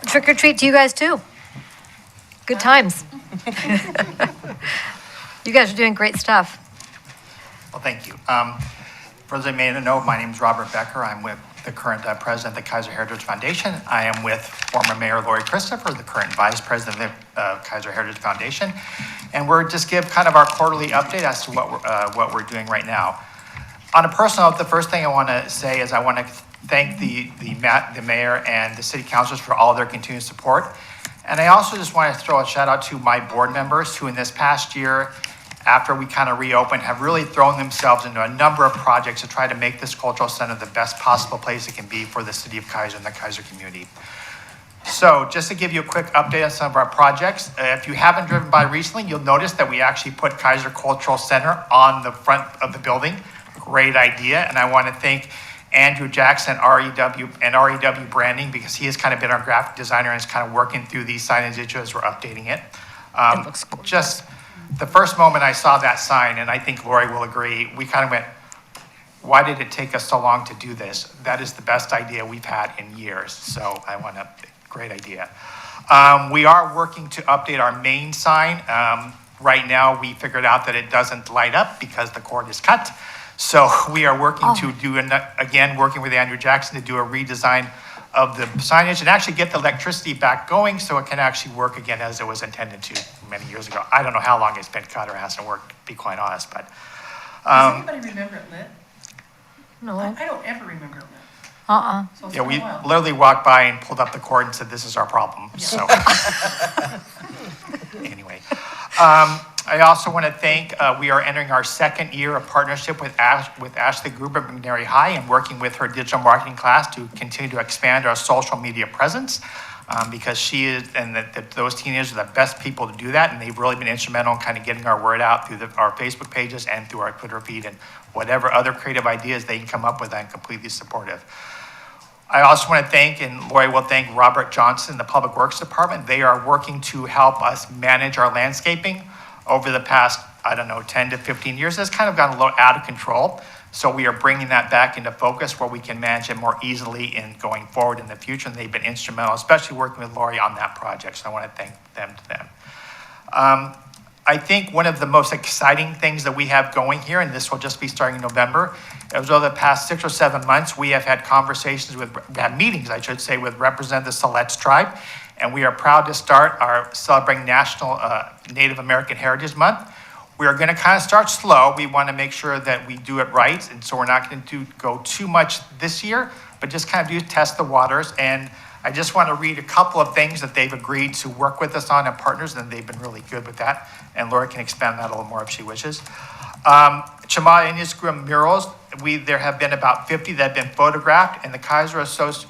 Trick or treat to you guys too. Good times. You guys are doing great stuff. Well, thank you. For those that may not know, my name is Robert Becker. I'm with the current president of the Kaiser Heritage Foundation. I am with former Mayor Lori Christopher, the current vice president of the Kaiser Heritage Foundation. And we're just give kind of our quarterly update as to what we're doing right now. On a personal note, the first thing I want to say is I want to thank the mayor and the city councilors for all their continued support. And I also just want to throw a shout out to my board members who in this past year, after we kind of reopened, have really thrown themselves into a number of projects to try to make this cultural center the best possible place it can be for the city of Kaiser and the Kaiser community. So just to give you a quick update on some of our projects, if you haven't driven by recently, you'll notice that we actually put Kaiser Cultural Center on the front of the building. Great idea, and I want to thank Andrew Jackson, REW Branding, because he has kind of been our graphic designer and is kind of working through these signage issues as we're updating it. It looks cool. Just the first moment I saw that sign, and I think Lori will agree, we kind of went, why did it take us so long to do this? That is the best idea we've had in years. So I want to, great idea. We are working to update our main sign. Right now, we figured out that it doesn't light up because the cord is cut. So we are working to do, again, working with Andrew Jackson to do a redesign of the signage and actually get the electricity back going so it can actually work again as it was intended to many years ago. I don't know how long it's been cut or hasn't worked, to be quite honest, but. Does anybody remember it lit? No. I don't ever remember it lit. So it's Yeah, been we a while. literally walked by and pulled up the cord and said, this is our problem, so. Anyway. I also want to thank, we are entering our second year of partnership with Ashley Gruber at Mcnairy High and working with her digital marketing class to continue to expand our social media presence because she is, and those teenagers are the best people to do that, and they've really been instrumental in kind of getting our word out through our Facebook pages and through our Twitter feed and whatever other creative ideas they can come up with. I'm completely supportive. I also want to thank, and Lori will thank Robert Johnson, the Public Works Department. They are working to help us manage our landscaping. Over the past, 10 to 15 years, it's kind of gotten a little out of control. So we are bringing that back into focus where we can manage it more easily in going forward in the future. And they've been instrumental, especially working with Lori on that project. So I want to thank them. I think one of the most exciting things that we have going here, and this will just be starting in November, is over the past 6 or 7 months, we have had meetings, I should say, with representatives of the Siletz tribe. And we are proud to start our celebrating National Native American Heritage Month. We are going to kind of start slow. We want to make sure that we do it right. And so we're not going to go too much this year, but just kind of test the waters. And I just want to read a couple of things that they've agreed to work with us on as partners, and they've been really good with that. And Laura can expand that a little more if she wishes. Chama Inisquim murals, there have been about 50 that have been photographed, and the Kaiser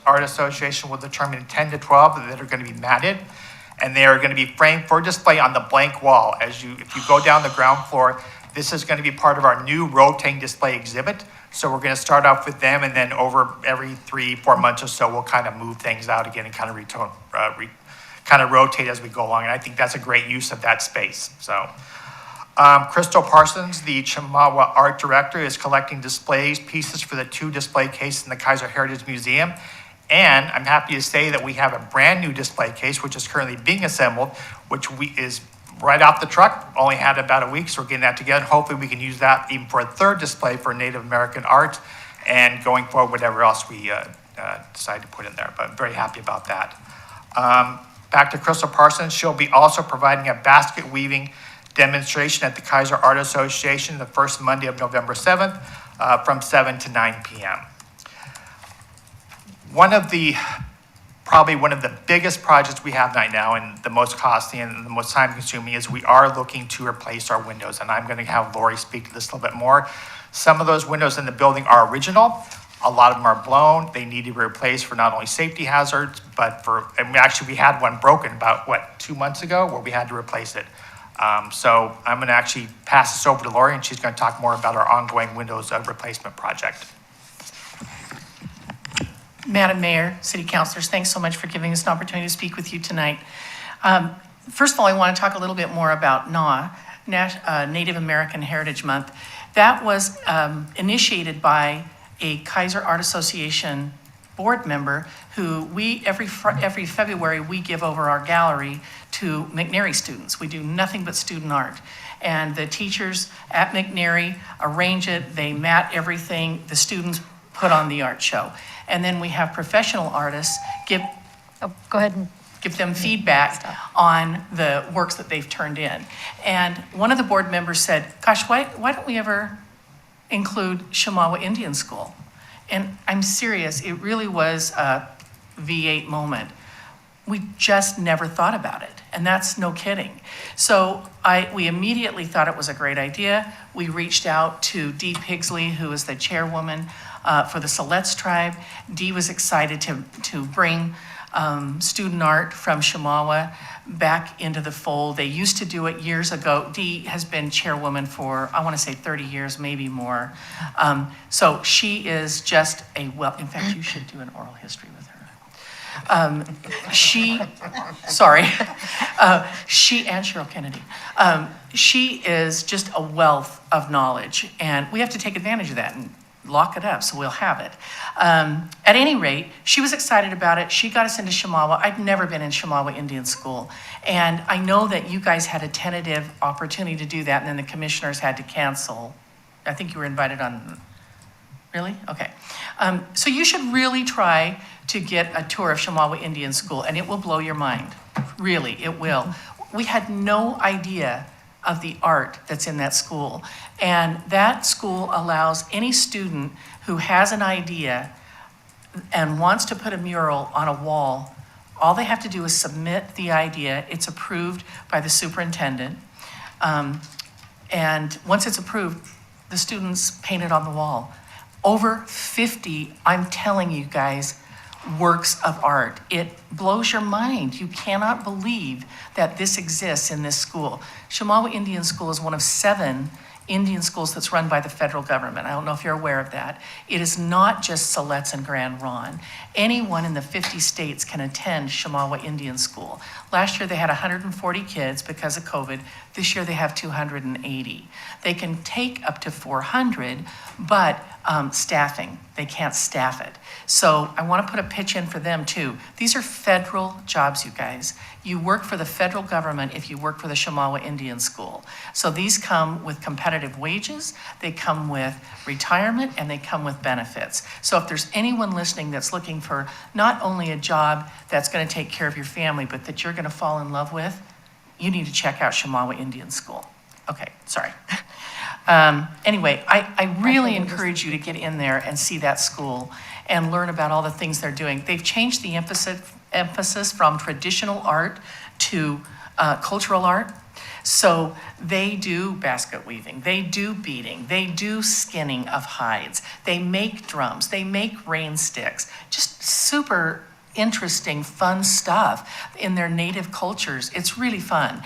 Art Association will determine 10 to 12 that are going to be matted, and they are going to be framed for display on the blank wall. If you go down the ground floor, this is going to be part of our new rotating display exhibit. So we're going to start off with them, and then over every 3-4 months or so, we'll kind of move things out again and kind of rotate as we go along. And I think that's a great use of that space. So. Crystal Parsons, the Chamawa art director, is collecting pieces for the 2 display cases in the Kaiser Heritage Museum. And I'm happy to say that we have a brand new display case, which is currently being assembled, which is right off the truck, only had about a week, so we're getting that together. Hopefully we can use that even for a 3rd display for Native American art and going forward, whatever else we decide to put in there. But I'm very happy about that. Back to Crystal Parsons, she'll be also providing a basket weaving demonstration at the Kaiser Art Association the first Monday of November 7th from 7 to 9 p.m. Probably one of the biggest projects we have right now and the most costly and the most time consuming is we are looking to replace our windows. And I'm going to have Lori speak to this a little bit more. Some of those windows in the building are original. A lot of them are blown. They need to be replaced for not only safety hazards, but we had one broken about 2 months ago where we had to replace it. So I'm going to actually pass this over to Lori, and she's going to talk more about our ongoing windows replacement project. Madam Mayor, City Councilors, thanks so much for giving us an opportunity to speak with you tonight. First of all, I want to talk a little bit more about Native American Heritage Month. That was initiated by a Kaiser Art Association board member who every February, we give over our gallery to Mcnairy students. We do nothing but student art. And the teachers at Mcnairy arrange it, they mat everything, the students put on the art show. And then we have professional artists Go ahead and. give them feedback on the works that they've turned in. And one of the board members said, gosh, why don't we ever include Shamawa Indian School? And I'm serious, it really was a V8 moment. We just never thought about it, and that's no kidding. So we immediately thought it was a great idea. We reached out to Dee Pigsley, who is the chairwoman for the Siletz tribe. Dee was excited to bring student art from Shamawa back into the fold. They used to do it years ago. Dee has been chairwoman for, I want to say 30 years, maybe more. So she is just in fact, you should do an oral history with her. She and Cheryl Kennedy. She is just a wealth of knowledge, and we have to take advantage of that and lock it up so we'll have it. At any rate, she was excited about it. She got us into Shamawa. I'd never been in Shamawa Indian School. And I know that you guys had a tentative opportunity to do that, and then the commissioners had to cancel. I think you were invited on, really? Okay. So you should really try to get a tour of Shamawa Indian School, and it will blow your mind. Really, it will. We had no idea of the art that's in that school. And that school allows any student who has an idea and wants to put a mural on a wall, all they have to do is submit the idea. It's approved by the superintendent. And once it's approved, the students paint it on the wall. Over 50, I'm telling you guys, works of art. It blows your mind. You cannot believe that this exists in this school. Shamawa Indian School is one of 7 Indian schools that's run by the federal government. I don't know if you're aware of that. It is not just Siletz and Grand Ronde. Anyone in the 50 states can attend Shamawa Indian School. Last year they had 140 kids because of COVID. This year they have 280. They can take up to 400, but staffing, they can't staff it. So I want to put a pitch in for them too. These are federal jobs, you guys. You work for the federal government if you work for the Shamawa Indian School. So these come with competitive wages, they come with retirement, and they come with benefits. So if there's anyone listening that's looking for not only a job that's going to take care of your family, but that you're going to fall in love with, you need to check out Shamawa Indian School. Okay, sorry. Anyway, I really encourage you to get in there and see that school and learn about all the things they're doing. They've changed the emphasis from traditional art to cultural art. So they do basket weaving, they do beading, they do skinning of hides, they make drums, they make rain sticks, just super interesting, fun stuff in their native cultures. It's really fun.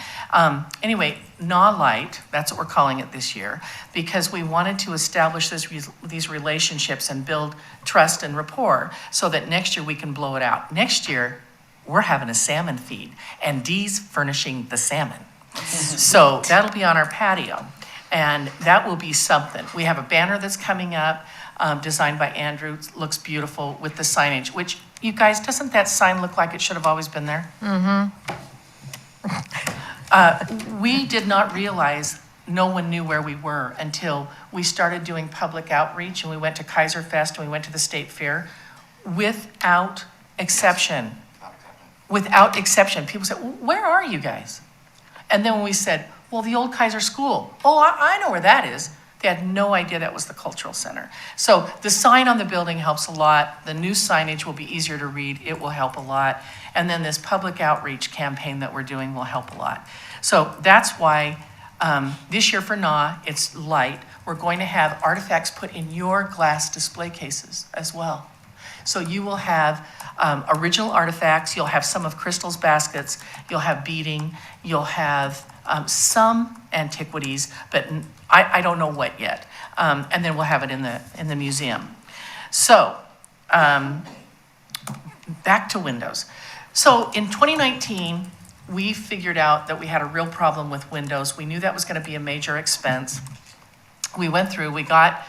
Anyway, Light, that's what we're calling it this year, because we wanted to establish these relationships and build trust and rapport so that next year we can blow it out. Next year, we're having a salmon feed, and Dee's furnishing the salmon. So that'll be on our patio, and that will be something. We have a banner that's coming up, designed by Andrew, looks beautiful with the signage, which, you guys, doesn't that sign look like it should have always been there? We did not realize no one knew where we were until we started doing public outreach, and we went to Kaiser Fest and we went to the State Fair. Without exception, people said, where are you guys? And then when we said, well, the old Kaiser School. Oh, I know where that is. They had no idea that was the cultural center. So the sign on the building helps a lot. The new signage will be easier to read. It will help a lot. And then this public outreach campaign that we're doing will help a lot. So that's why this year for it's light. We're going to have artifacts put in your glass display cases as well. So you will have original artifacts. You'll have some of Crystal's baskets. You'll have beading. You'll have some antiquities, but I don't know what yet. And then we'll have it in the museum. So back to windows. So in 2019, we figured out that we had a real problem with windows. We knew that was going to be a major expense. We went through, we got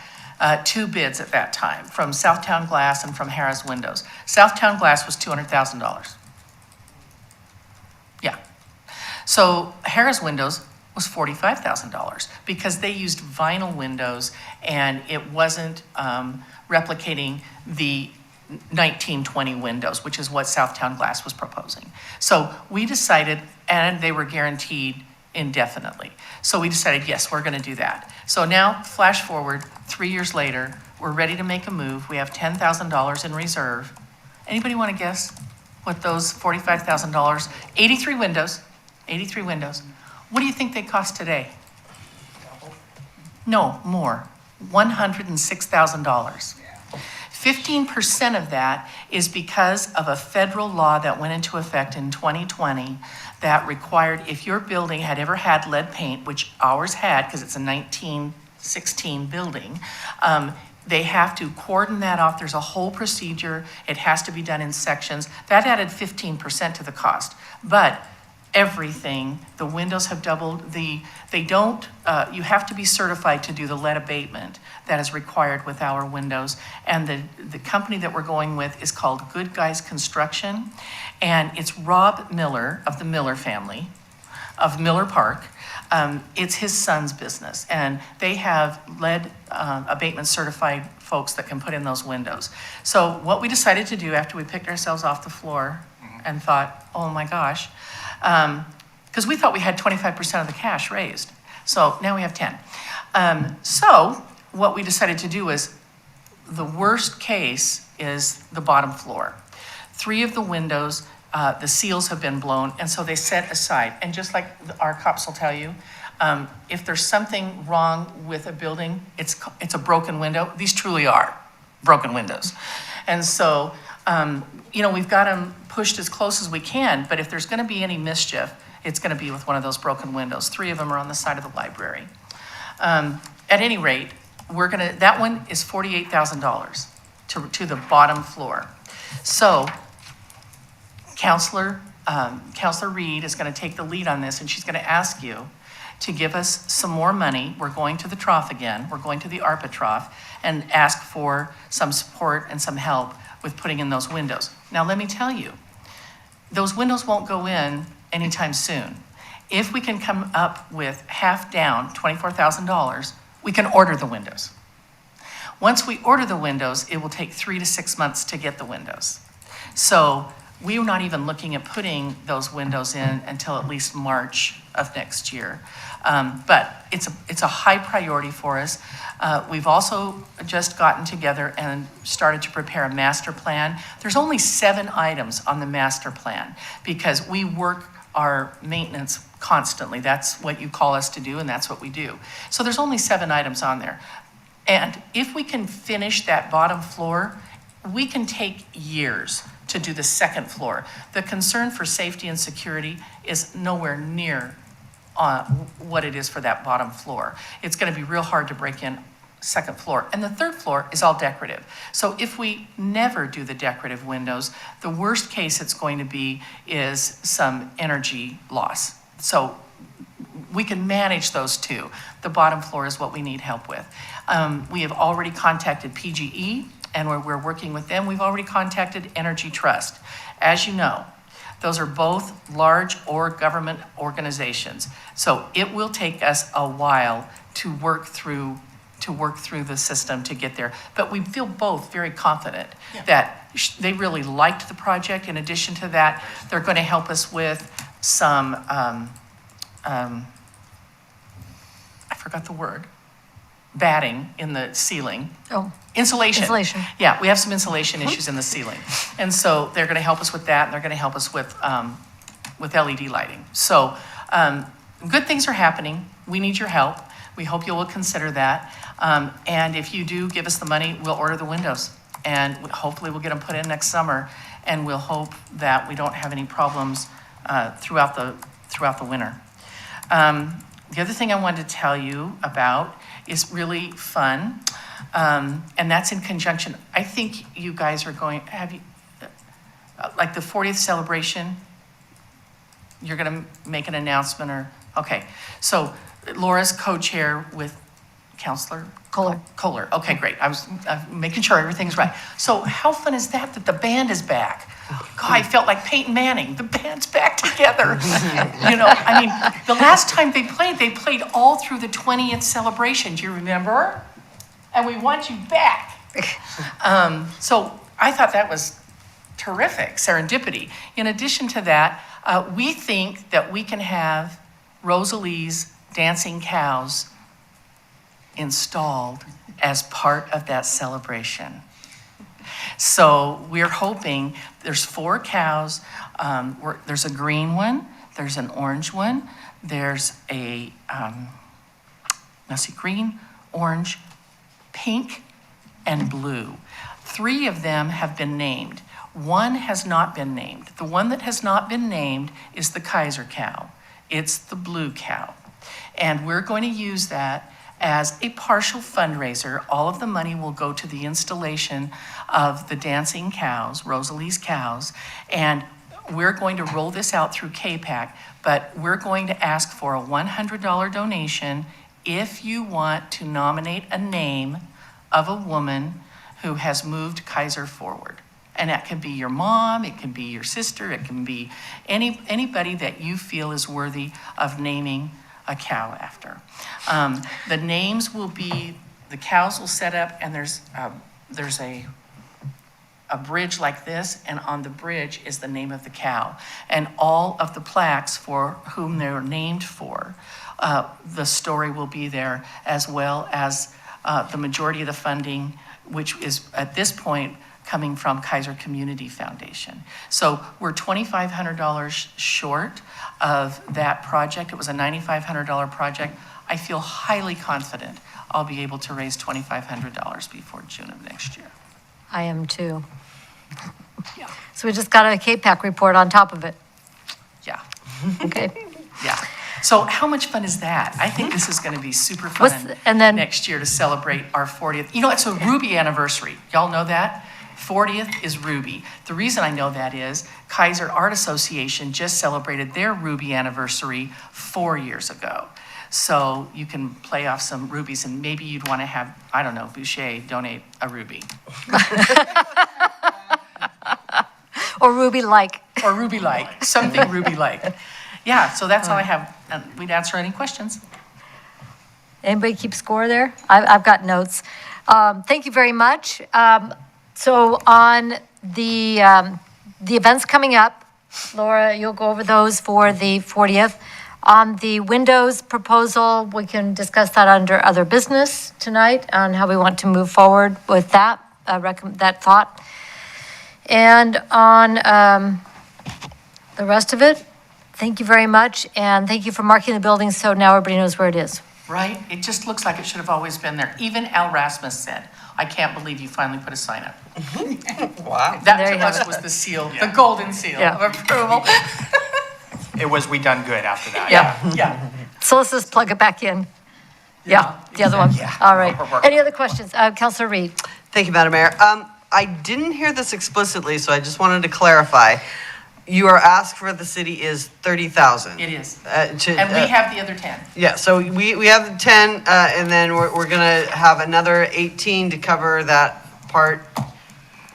2 bids at that time from Southtown Glass and from Harris Windows. Southtown Glass was $200,000. Yeah. So Harris Windows was $45,000 because they used vinyl windows and it wasn't replicating the 1920 windows, which is what Southtown Glass was proposing. So we decided, and they were guaranteed indefinitely. So we decided, yes, we're going to do that. So now, flash forward, 3 years later, we're ready to make a move. We have $10,000 in reserve. Anybody want to guess what those $45,000, 83 windows, what do you think they cost today? No, more, $106,000. 15% of that is because of a federal law that went into effect in 2020 that required, if your building had ever had lead paint, which ours had because it's a 1916 building, they have to cordon that off. There's a whole procedure. It has to be done in sections. That added 15% to the cost. But everything, the windows have doubled. You have to be certified to do the lead abatement that is required with our windows. And the company that we're going with is called Good Guys Construction. And it's Rob Miller of the Miller family of Miller Park. It's his son's business. And they have lead abatement certified folks that can put in those windows. So what we decided to do after we picked ourselves off the floor and thought, oh my gosh, because we thought we had 25% of the cash raised. So now we have 10. So what we decided to do is the worst case is the bottom floor. 3 of the windows, the seals have been blown, and so they set aside. And just like our cops will tell you, if there's something wrong with a building, it's a broken window. These truly are broken windows. And so, we've got them pushed as close as we can, but if there's going to be any mischief, it's going to be with one of those broken windows. 3 of them are on the side of the library. At any rate, that one is $48,000 to the bottom floor. So, Counselor Reed is going to take the lead on this, and she's going to ask you to give us some more money. We're going to the trough again. We're going to the ARPA trough and ask for some support and some help with putting in those windows. Now, let me tell you, those windows won't go in anytime soon. If we can come up with half down, $24,000, we can order the windows. Once we order the windows, it will take 3 to 6 months to get the windows. So we're not even looking at putting those windows in until at least March of next year. But it's a high priority for us. We've also just gotten together and started to prepare a master plan. There's only 7 items on the master plan because we work our maintenance constantly. That's what you call us to do, and that's what we do. So there's only 7 items on there. And if we can finish that bottom floor, we can take years to do the second floor. The concern for safety and security is nowhere near what it is for that bottom floor. It's going to be real hard to break in second floor. And the third floor is all decorative. So if we never do the decorative windows, the worst case it's going to be is some energy loss. So we can manage those 2. The bottom floor is what we need help with. We have already contacted PGE, and we're working with them. We've already contacted Energy Trust. As you know, those are both large or government organizations. So it will take us a while to work through the system to get there. But we feel both very confident that they really liked the project. In addition to that, they're going to help us with some, I forgot the word, batting in the ceiling. Oh. Insulation. Insulation. Yeah, we have some insulation issues in the ceiling. And so they're going to help us with that, and they're going to help us with LED lighting. So good things are happening. We need your help. We hope you will consider that. And if you do give us the money, we'll order the windows. And hopefully we'll get them put in next summer. And we'll hope that we don't have any problems throughout the winter. The other thing I wanted to tell you about is really fun. And that's in conjunction. I think you guys are going, like the 40th celebration, you're going to make an announcement or, okay. So Laura's co-chair with Counselor Kohler. Okay, great. I was making sure everything's right. So how fun is that the band is back? God, I felt like Peyton Manning. The band's back together. You know, I mean, the last time they played all through the 20th celebration. Do you remember? And we want you back. So I thought that was terrific, serendipity. In addition to that, we think that we can have Rosalie's Dancing Cows installed as part of that celebration. So we're hoping, there's 4 cows. There's a green one, there's an orange one, there's a, let's see, green, orange, pink, and blue. 3 of them have been named. 1 has not been named. The one that has not been named is the Keizer cow. It's the blue cow. And we're going to use that as a partial fundraiser. All of the money will go to the installation of the dancing cows, Rosalie's cows, and we're going to roll this out through KPAC, but we're going to ask for a $100 donation if you want to nominate a name of a woman who has moved Kaiser forward. And that can be your mom, it can be your sister, it can be anybody that you feel is worthy of naming a cow after. The names will be, the cows will set up, and there's a bridge like this, and on the bridge is the name of the cow. And all of the plaques for whom they're named for, the story will be there, as well as the majority of the funding, which is at this point coming from Kaiser Community Foundation. So we're $2,500 short of that project. It was a $9,500 project. I feel highly confident I'll be able to raise $2,500 before June of next year. I am too. Yeah. So we just got a KPAC report on top of it. Yeah. Okay. Yeah. So how much fun is that? I think this is going to be super fun next year to celebrate our 40th. You know, it's a Ruby anniversary. Y'all know that? 40th is Ruby. The reason I know that is Kaiser Art Association just celebrated their Ruby anniversary 4 years ago. So you can play off some rubies, and maybe you'd want to have, I don't know, Boucher donate a ruby. Or ruby-like. Or ruby-like, something ruby-like. Yeah, so that's all I have. We'd answer any questions. Anybody keep score there? I've got notes. Thank you very much. So on the events coming up, Laura, you'll go over those for the 40th. On the windows proposal, we can discuss that under other business tonight on how we want to move forward with that, that thought. And on the rest of it, thank you very much. And thank you for marking the building so now everybody knows where it is. Right? It just looks like it should have always been there. Even Al Rasmus said, I can't believe you finally put a sign up. Wow. That to us was the seal, the golden seal of approval. It was, we done good after that. Yeah. So let's just plug it back in. Yeah, the other one. Yeah. All right. Any other questions? Councilor Reed. Thank you, Madam Mayor. I didn't hear this explicitly, so I just wanted to clarify. You are asked for the city is 30,000. It is. And And we have the other 10. Yeah, so we have 10, and then we're gonna have another 18 to cover that part.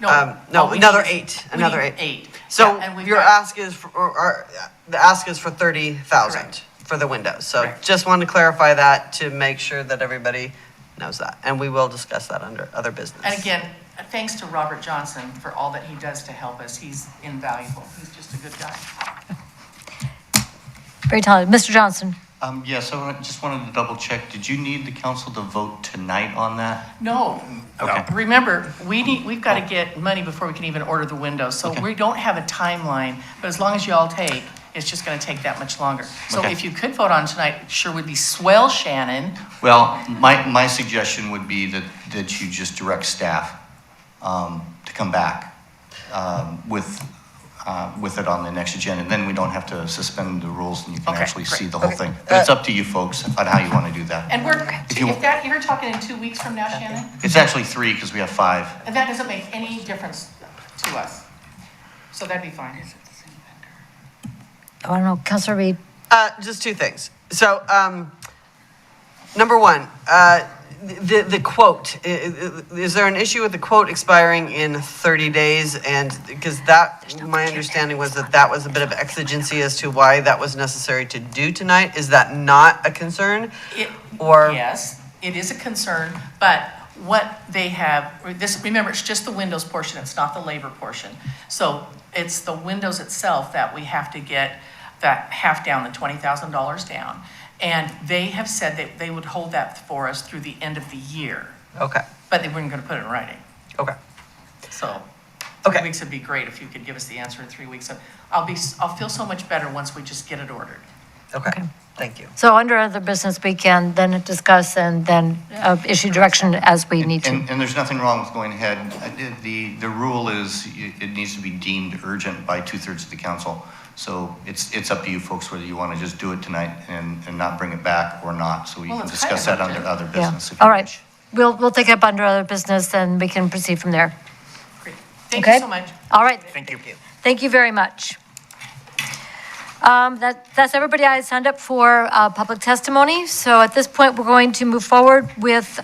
No, another 8, another 8. 8. So Yeah, and we've your got- ask is, the ask is for 30,000 for the windows. So Correct. just wanted to clarify that to make sure that everybody knows that. And we will discuss that under other business. And again, thanks to Robert Johnson for all that he does to help us. He's invaluable. He's just a good guy. Very talented. Mr. Johnson. Yes, I just wanted to double check. Did you need the council to vote tonight on that? No. Okay. Remember, we've got to get money before we can even order the windows. So we don't have a timeline, but as long as you all take, it's just going to take that much longer. So Okay. if you could vote on tonight, it sure would be swell, Shannon. Well, my suggestion would be that you just direct staff to come back with it on the next agenda. Then we don't have to suspend the rules and you can Okay, actually see great. the whole thing. But it's up to you folks on how you want to do that. And you- you're talking in 2 weeks from now, Shannon? It's actually 3 because we have 5. And that doesn't make any difference to us. So that'd be fine. I don't know, Councilor Reed. Just two things. So, number one, the quote, is there an issue with the quote expiring in 30 days? And because my understanding was that was a bit of exigency as to why that was necessary to do tonight. Is that not a concern? Yes, it is a concern, but what they have, remember, it's just the windows portion, it's not the labor portion. So it's the windows itself that we have to get that half down, the $20,000 down. And they have said that they would hold that for us through the end of the year. Okay. But they weren't gonna put it in writing. Okay. So, Okay. 3 weeks would be great if you could give us the answer in 3 weeks. I'll feel so much better once we just get it ordered. Okay. Thank you. So under other business, we can then discuss and then issue direction as we need to. And there's nothing wrong with going ahead. The rule is it needs to be deemed urgent by 2/3 of the council. So it's up to you folks whether you want to just do it tonight and not bring it back or not. So we Well, can it's discuss kind that of under urgent. other Yeah. business. if you All right. wish. We'll take it up under other business and we can proceed from there. Great. Thank you Okay? so much. All right. Thank you. Thank you very much. That's everybody I signed up for public testimony. So at this point, we're going to move forward with,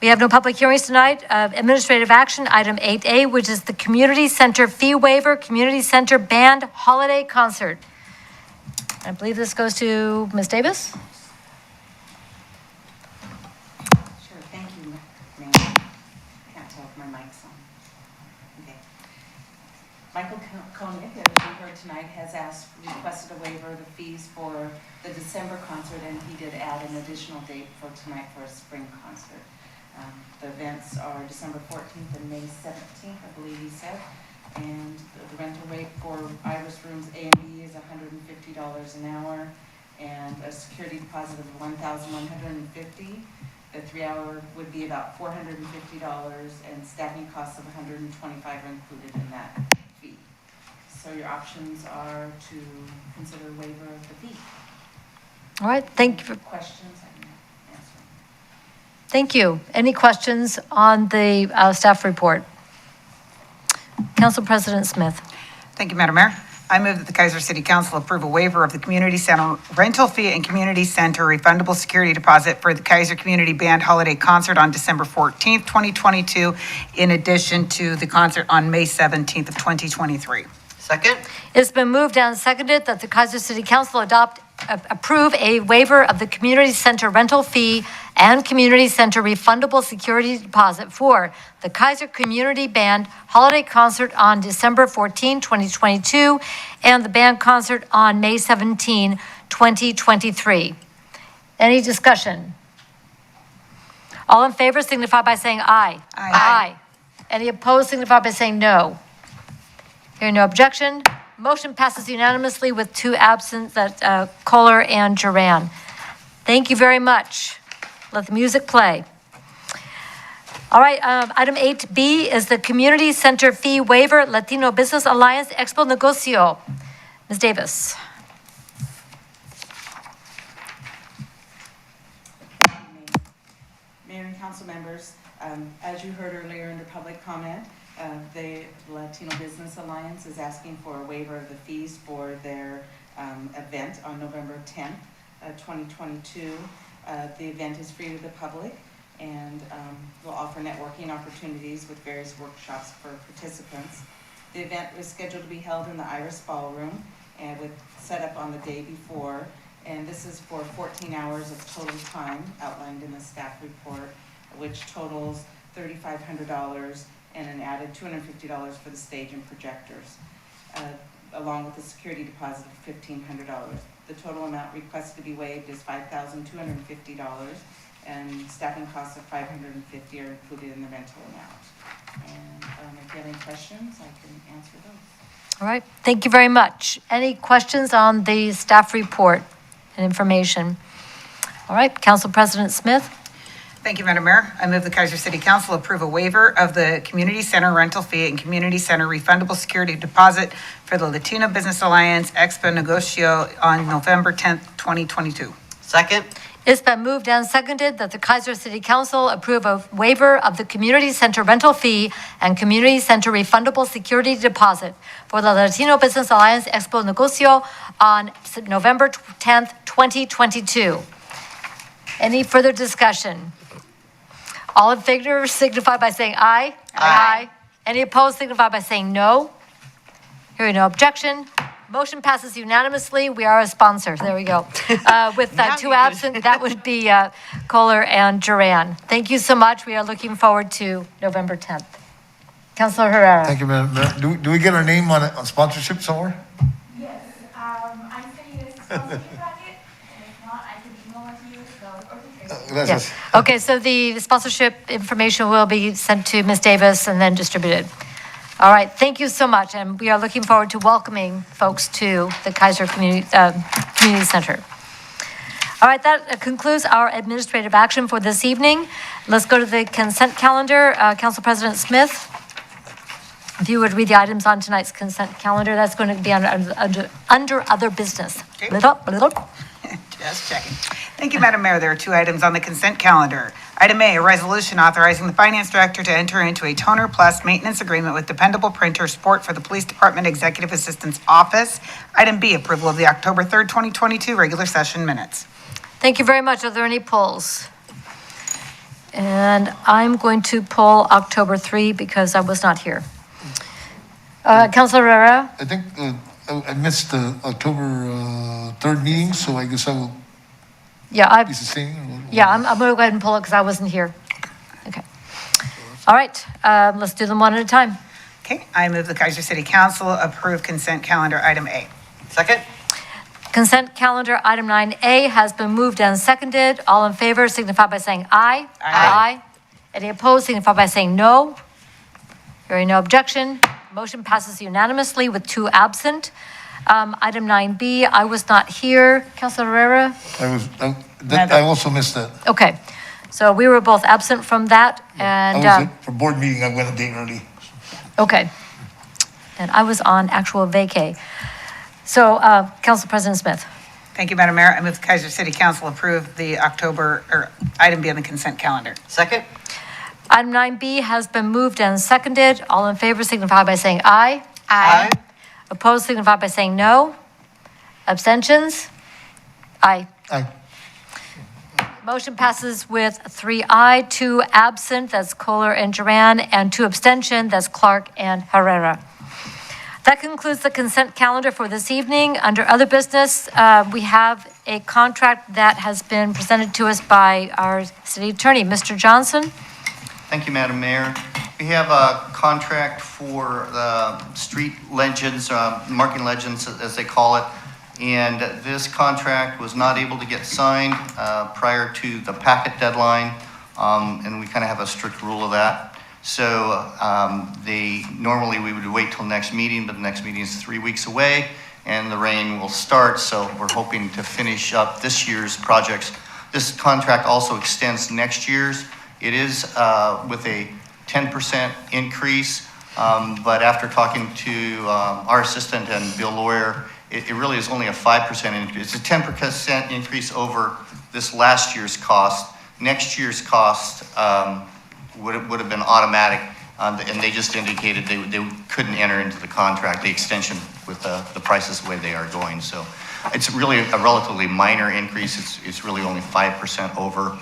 we have no public hearings tonight. Administrative action, item 8A, which is the Community Center fee waiver, Community Center Band Holiday Concert. I believe this goes to Ms. Davis? Sure, thank you, Mayor. Can't tell if my mic's on. Okay. Michael Koenig, as you heard tonight, has requested a waiver of the fees for the December concert, and he did add an additional date for tonight for a spring concert. The events are December 14th and May 17th, I believe he said. And the rental rate for Iris Rooms A and B is $150 an hour, and a security deposit of $1,150. The 3-hour would be about $450, and staffing costs of $125 are included in that fee. So your options are to consider a waiver of the fee. All right, thank you. Questions, I can answer. Thank you. Any questions on the staff report? Council President Smith. Thank you, Madam Mayor. I move that the Kaiser City Council approve a waiver of the community center rental fee and community center refundable security deposit for the Kaiser Community Band Holiday Concert on December 14th, 2022, in addition to the concert on May 17th of 2023. Second? It's been moved and seconded that the Kaiser City Council approve a waiver of the community center rental fee and community center refundable security deposit for the Kaiser Community Band Holiday Concert on December 14, 2022, and the band concert on May 17, 2023. Any discussion? All in favor signify by saying aye. Aye. Any opposed signify by saying no. Hearing no objection, motion passes unanimously with 2 absent, Kohler and Duran. Thank you very much. Let the music play. All right, item 8B is the Community Center Fee Waiver, Latino Business Alliance Expo Negocio. Ms. Davis. Mayor and council members, as you heard earlier under public comment, the Latino Business Alliance is asking for a waiver of the fees for their event on November 10th, 2022. The event is free to the public and will offer networking opportunities with various workshops for participants. The event was scheduled to be held in the Iris Ballroom and with set up on the day before. And this is for 14 hours of total time outlined in the staff report, which totals $3,500 and an added $250 for the stage and projectors, along with a security deposit of $1,500. The total amount requested to be waived is $5,250, and staffing costs of $550 are included in the rental amount. And if you have any questions, I can answer those. All right, thank you very much. Any questions on the staff report and information? All right, Council President Smith. Thank you, Madam Mayor. I move the Kaiser City Council approve a waiver of the community center rental fee and community center refundable security deposit for the Latino Business Alliance Expo Negocio on November 10th, 2022. Second? It's been moved and seconded that the Kaiser City Council approve a waiver of the community center rental fee and community center refundable security deposit for the Latino Business Alliance Expo Negocio on November 10th, 2022. Any further discussion? All in favor signify by saying aye. Aye. Any opposed signify by saying no. Hearing no objection, motion passes unanimously. We are a sponsor. There we go. With two absent, that would be Kohler and Duran. Thank you so much. We are looking forward to November 10th. Councilor Herrera. Thank you, Madam Mayor. Do we get our name on sponsorship somewhere? Yes, I'm sending this sponsorship packet, and if not, I can email it to you, or to Tracy. Gracias. Okay, so the sponsorship information will be sent to Ms. Davis and then distributed. All right, thank you so much, and we are looking forward to welcoming folks to the Kaiser Community Center. All right, that concludes our administrative action for this evening. Let's go to the consent calendar. Council President Smith, if you would read the items on tonight's consent calendar, that's going to be under other business. Little. Just checking. Thank you, Madam Mayor. There are two items on the consent calendar. Item A, a resolution authorizing the Finance Director to enter into a Toner Plus maintenance agreement with Dependable Printer Sport for the Police Department Executive Assistant's Office. Item B, approval of the October 3rd, 2022 regular session minutes. Thank you very much. Are there any polls? And I'm going to poll October 3 because I was not here. Councilor Herrera? I think I missed the October 3rd meeting, so I guess I will Yeah, be sustaining. I'm going to go ahead and pull it because I wasn't here. Okay. All right, let's do them one at a time. Okay, I move the Kaiser City Council approve consent calendar item A. Second? Consent calendar item 9A has been moved and seconded. All in favor signify by saying aye. Aye. Any opposed signify by saying no. Hearing no objection, motion passes unanimously with two absent. Item 9B, I was not here. Councilor Herrera? I also missed that. Okay, so we were both absent from that, and, I was for board meeting, I went a day early. okay. And I was on actual vacay. So, Council President Smith. Thank you, Madam Mayor. I move the Kaiser City Council approve the item B on the consent calendar. Second? Item 9B has been moved and seconded. All in favor signify by saying aye. Aye. Opposed signify by saying no. Abstentions? Aye. Aye. Motion passes with 3 aye, 2 absent, that's Kohler and Duran, and 2 abstention, that's Clark and Herrera. That concludes the consent calendar for this evening. Under other business, we have a contract that has been presented to us by our city attorney, Mr. Johnson. Thank you, Madam Mayor. We have a contract for the street legends, marking legends, as they call it. And this contract was not able to get signed prior to the packet deadline. And we kind of have a strict rule of that. So normally we would wait till next meeting, but the next meeting is 3 weeks away and the rain will start. So we're hoping to finish up this year's projects. This contract also extends next year's. It is with a 10% increase, but after talking to our assistant and Bill Lawyer, it really is only a 5% increase. It's a 10% increase over this last year's cost. Next year's cost would have been automatic, and they just indicated they couldn't enter into the contract, the extension with the prices the way they are going. So it's really a relatively minor increase. It's really only 5% over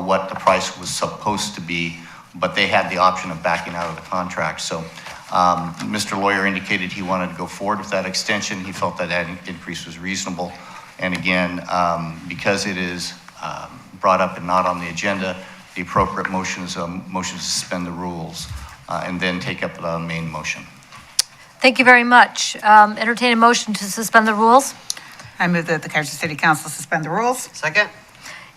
what the price was supposed to be, but they had the option of backing out of the contract. So Mr. Lawyer indicated he wanted to go forward with that extension. He felt that increase was reasonable. And again, because it is brought up and not on the agenda, the appropriate motion is a motion to suspend the rules and then take up the main motion. Thank you very much. Entertain a motion to suspend the rules. I move that the Kaiser City Council suspend the rules. Second?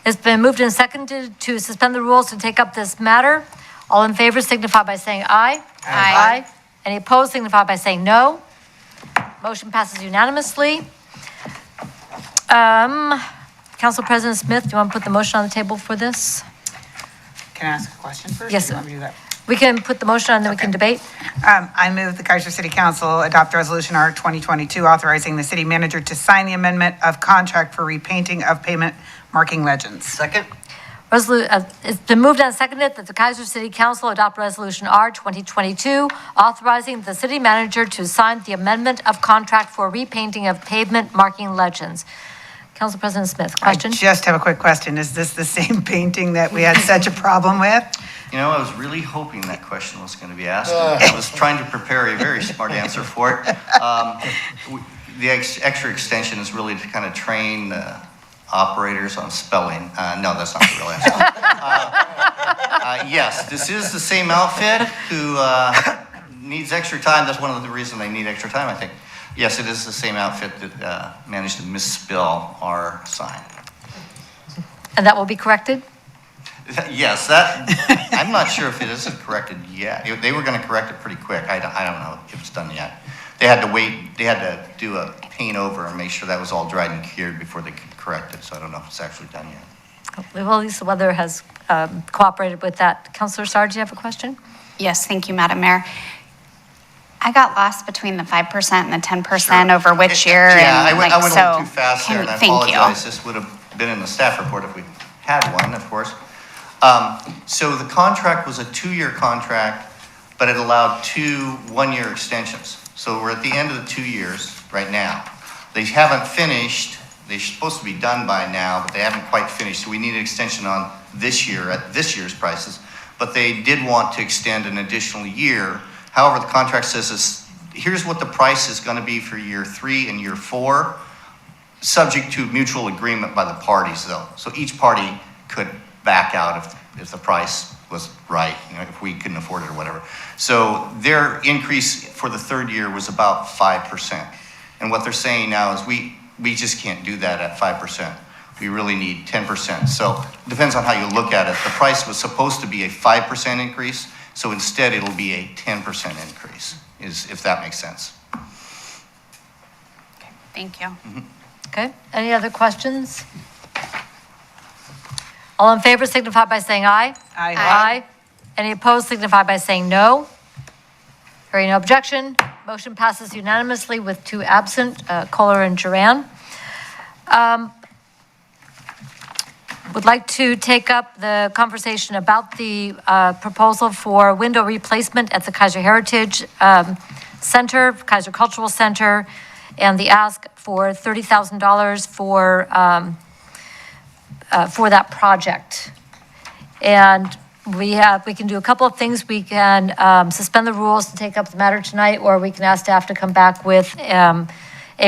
It's been moved and seconded to suspend the rules to take up this matter. All in favor signify by saying aye. Aye. Any opposed signify by saying no. Motion passes unanimously. Council President Smith, do you want to put the motion on the table for this? Can I ask a question first? Yes. Or do you want me to do that? We can put the motion on, then we can debate. I move the Kaiser City Council adopt Resolution R 2022 authorizing the city manager to sign the amendment of contract for repainting of pavement marking legends. Second? It's been moved and seconded that the Kaiser City Council adopt Resolution R 2022, authorizing the city manager to sign the amendment of contract for repainting of pavement marking legends. Council President Smith, question? I just have a quick question. Is this the same painting that we had such a problem with? You know, I was really hoping that question was going to be asked. I was trying to prepare a very smart answer for it. The extra extension is really to kind of train operators on spelling. No, that's not the real answer. Yes, this is the same outfit who needs extra time. That's one of the reasons they need extra time, I think. Yes, it is the same outfit that managed to misspell our sign. And that will be corrected? Yes, that, I'm not sure if it isn't corrected yet. They were going to correct it pretty quick. I don't know if it's done yet. They had to wait, they had to do a paint over and make sure that was all dried and cured before they could correct it. So I don't know if it's actually done yet. Well, at least the weather has cooperated with that. Councilor Sarr, do you have a question? Yes, thank you, Madam Mayor. I got lost between the 5% and the 10% over which year. Yeah, I and went a little too fast there, and I thank you. apologize. This would have been in the staff report if we had one, of course. So the contract was a 2-year contract, but it allowed 2 one-year extensions. So we're at the end of the 2 years right now. They haven't finished. They're supposed to be done by now, but they haven't quite finished. So we need an extension on this year at this year's prices. But they did want to extend an additional year. However, the contract says here's what the price is going to be for year 3 and year 4, subject to mutual agreement by the parties, though. So each party could back out if the price was right, if we couldn't afford it or whatever. So their increase for the 3rd year was about 5%. And what they're saying now is we just can't do that at 5%. We really need 10%. So it depends on how you look at it. The price was supposed to be a 5% increase. So instead, it'll be a 10% increase, if that makes sense. Okay, thank you. Okay, any other questions? All in favor signify by saying aye. Aye. Aye. Any opposed signify by saying no. Hearing no objection, motion passes unanimously with 2 absent, Kohler and Duran. Would like to take up the conversation about the proposal for window replacement at the Kaiser Heritage Center, Kaiser Cultural Center, and the ask for $30,000 for that project. And we can do a couple of things. We can suspend the rules to take up the matter tonight, or we can ask staff to come back with a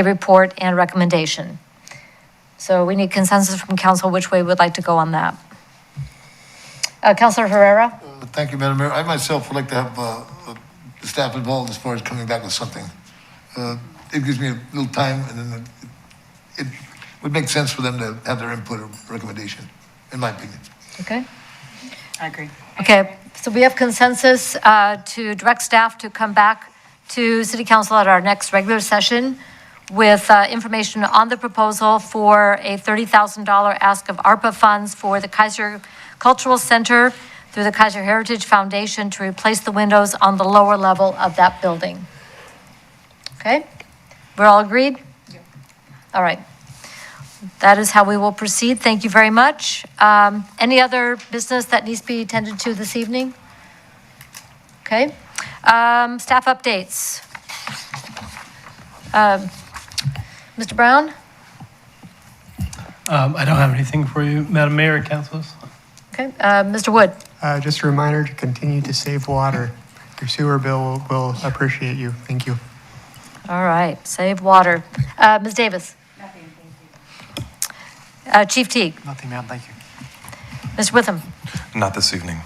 report and recommendation. So we need consensus from council which way we'd like to go on that. Councilor Herrera? Thank you, Madam Mayor. I myself would like to have the staff involved as far as coming back with something. It gives me a little time, and then it would make sense for them to have their input or recommendation, in my opinion. Okay. I agree. Okay, so we have consensus to direct staff to come back to City Council at our next regular session with information on the proposal for a $30,000 ask of ARPA funds for the Kaiser Cultural Center through the Kaiser Heritage Foundation to replace the windows on the lower level of that building. Okay? We're all agreed? Yeah. All right. That is how we will proceed. Thank you very much. Any other business that needs to be attended to this evening? Okay. Staff updates. Mr. Brown? I don't have anything for you, Madam Mayor and councilors. Okay. Mr. Wood? Just a reminder to continue to save water. Your sewer bill will appreciate you. Thank you. All right. Save water. Ms. Davis? Nothing, thank you. Chief Teague? Nothing, ma'am. Thank you. Mr. Witham? Not this evening.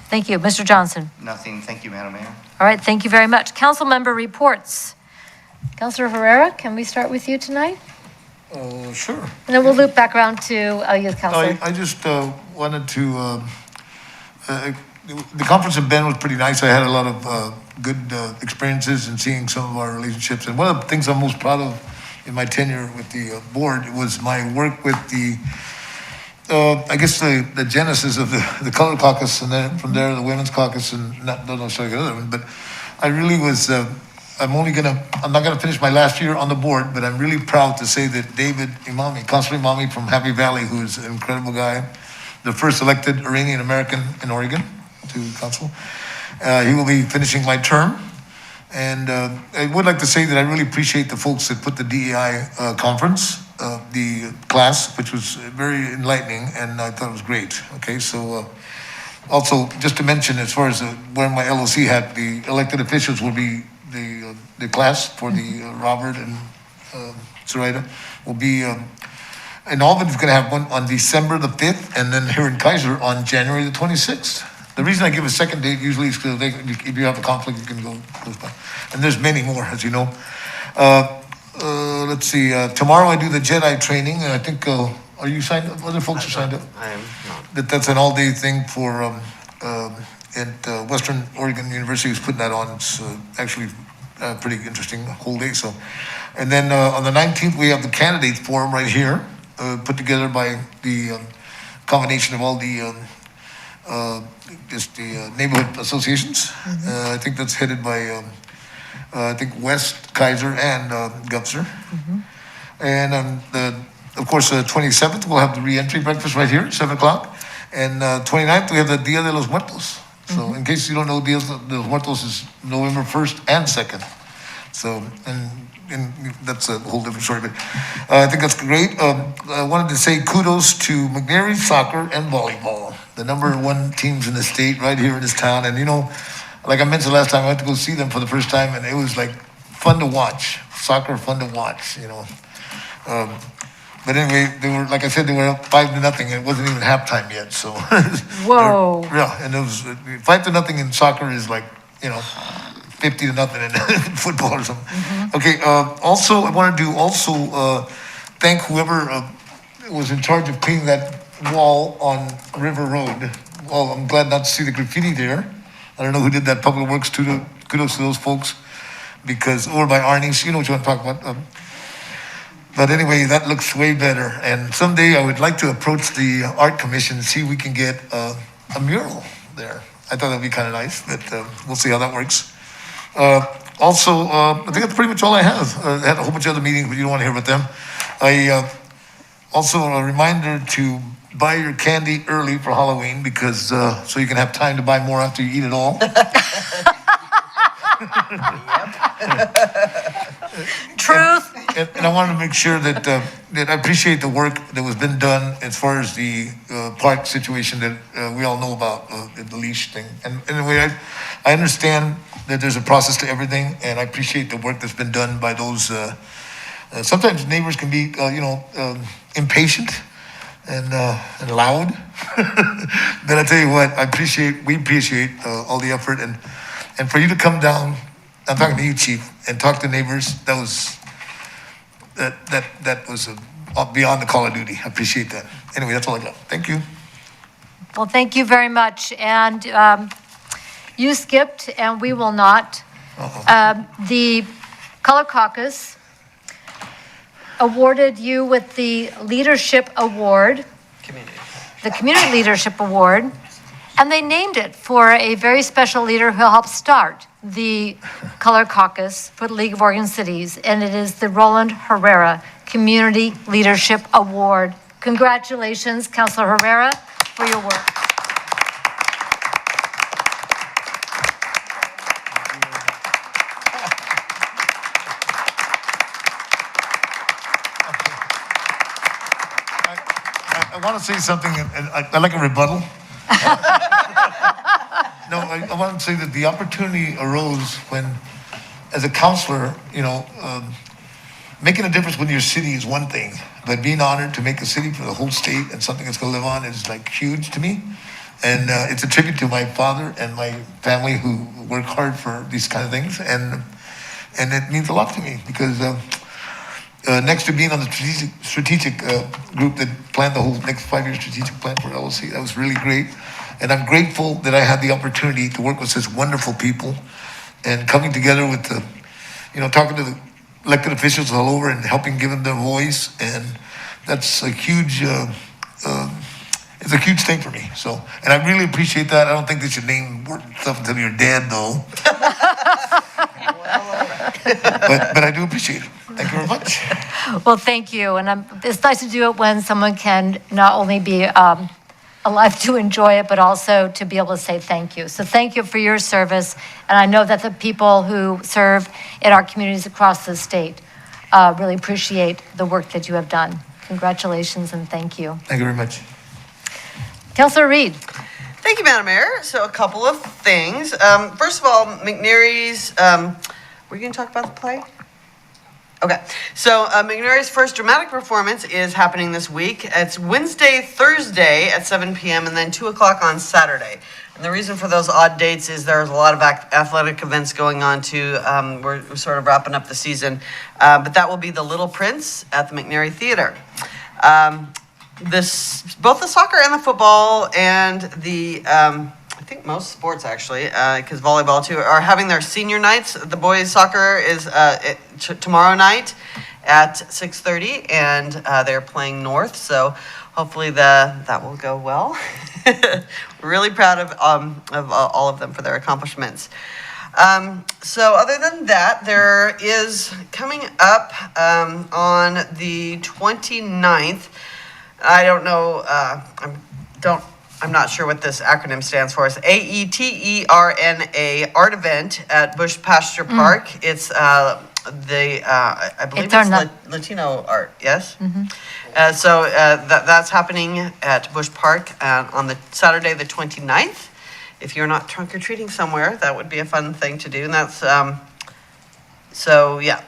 Thank you. Mr. Johnson? Nothing. Thank you, Madam Mayor. All right. Thank you very much. Council member reports. Councilor Herrera, can we start with you tonight? Sure. And then we'll loop back around to youth council. I just wanted to, the conference in Bend was pretty nice. I had a lot of good experiences in seeing some of our relationships. And one of the things I'm most proud of in my tenure with the board was my work with the, I guess the genesis of the Color Caucus, and then from there the Women's Caucus, and not necessarily the other one, but I really was I'm not gonna finish my last year on the board, but I'm really proud to say that David Imami, Councilor Imami from Happy Valley, who's an incredible guy, the first elected Iranian American in Oregon to council, he will be finishing my term. And I would like to say that I really appreciate the folks that put the DEI conference, the class, which was very enlightening, and I thought it was great. Okay, so also just to mention, as far as wearing my LOC hat, the elected officials will be the class for the Robert and Zoraida will be in Albany. Is going to have one on December the 5th, and then here in Kaiser on January the 26th. The reason I give a second date usually is because if you have a conflict, you can go close by. And there's many more, as you know. Let's see. Tomorrow I do the Jedi training, and I think are you signed up? Other folks are signed up. I am not. That's an all-day thing for at Western Oregon University who's putting that on. It's actually pretty interesting whole day. So, and then on the 19th we have the candidates forum right here, put together by the combination of all the neighborhood associations. I think that's headed by I think West, Kaiser, and Gupser. And of course, 27th we'll have the re-entry breakfast right here, 7 o'clock. And 29th we have the Dia de los Muertos. So in case you don't know, Dia de los Muertos is November 1st and 2nd. So, and that's a whole different story, but I think that's great. I wanted to say kudos to Mcnairy soccer and volleyball, the #1 teams in the state right here in this town. And you know, like I mentioned last time, I went to go see them for the first time, and it was like fun to watch. Soccer, fun to watch, you know. But anyway, they were, like I said, they were up 5-0, and it wasn't even halftime yet. So, Whoa. yeah, and it was 5-0 in soccer is like, you know, 50-0 in football or something. Okay. Also, I wanted to also thank whoever was in charge of cleaning that wall on River Road. Well, I'm glad not to see the graffiti there. I don't know who did that. Public Works. Kudos to those folks, because over by Arnie's, you know what you want to talk about. But anyway, that looks way better. And someday I would like to approach the art commission and see if we can get a mural there. I thought that'd be kind of nice, but we'll see how that works. Also, I think that's pretty much all I have. I had a whole bunch of other meetings, but you don't want to hear about them. Also, a reminder to buy your candy early for Halloween, because so you can have time to buy more after you eat it all. Truth. And I wanted to make sure that that I appreciate the work that was been done as far as the park situation that we all know about, the leash thing. And anyway, I understand that there's a process to everything, and I appreciate the work that's been done by those. Sometimes neighbors can be, impatient and loud. But I tell you what, we appreciate all the effort, and for you to come down. I'm talking to you, Chief, and talk to neighbors. That was beyond the call of duty. I appreciate that. Anyway, that's all I got. Thank you. Well, thank you very much. And you skipped, and we will not. The Color Caucus awarded you with the Leadership Award, the Community Leadership Award, and they named it for a very special leader who helped start the Color Caucus for the League of Oregon Cities, and it is the Roland Herrera Community Leadership Award. Congratulations, Councilor Herrera, for your work. I want to say something, and I like a rebuttal. No, I want to say that the opportunity arose when, as a counselor, making a difference with your city is one thing, but being honored to make a city for the whole state and something that's going to live on is like huge to me. And it's a tribute to my father and my family who work hard for these kind of things. And it means a lot to me because next to being on the strategic group that planned the whole next 5-year strategic plan for LLC, that was really great. And I'm grateful that I had the opportunity to work with such wonderful people and coming together with the, talking to the elected officials all over and helping give them their voice. And that's a huge, it's a huge thing for me. So, and I really appreciate that. I don't think they should name stuff until you're dead, though. But I do appreciate it. Thank you very much. Well, thank you, and it's nice to do it when someone can not only be alive to enjoy it, but also to be able to say thank you. So thank you for your service, and I know that the people who serve in our communities across the state really appreciate the work that you have done. Congratulations and thank you. Thank you very much. Councilor Reed. Thank you, Madam Mayor. So a couple of things. First of all, Mcnairy's, were you going to talk about the play? Okay, so Mcnairy's first dramatic performance is happening this week. It's Wednesday, Thursday at 7 p.m. and then 2 o'clock on Saturday. And the reason for those odd dates is there's a lot of athletic events going on too. We're sort of wrapping up the season. But that will be The Little Prince at the Mcnairy Theater. Both the soccer and the football and the, I think most sports actually, because volleyball too, are having their senior nights. The boys soccer is tomorrow night at 6:30, and they're playing North. So hopefully that will go well. We're really proud of all of them for their accomplishments. So other than that, there is coming up on the 29th. I don't know. I'm not sure what this acronym stands for. It's AETERNA art event at Bush Pasture Park. It's I believe it's Latino art. Yes. So that's happening at Bush Park on the Saturday the 29th. If you're not trunk or treating somewhere, that would be a fun thing to do. And that's so yeah.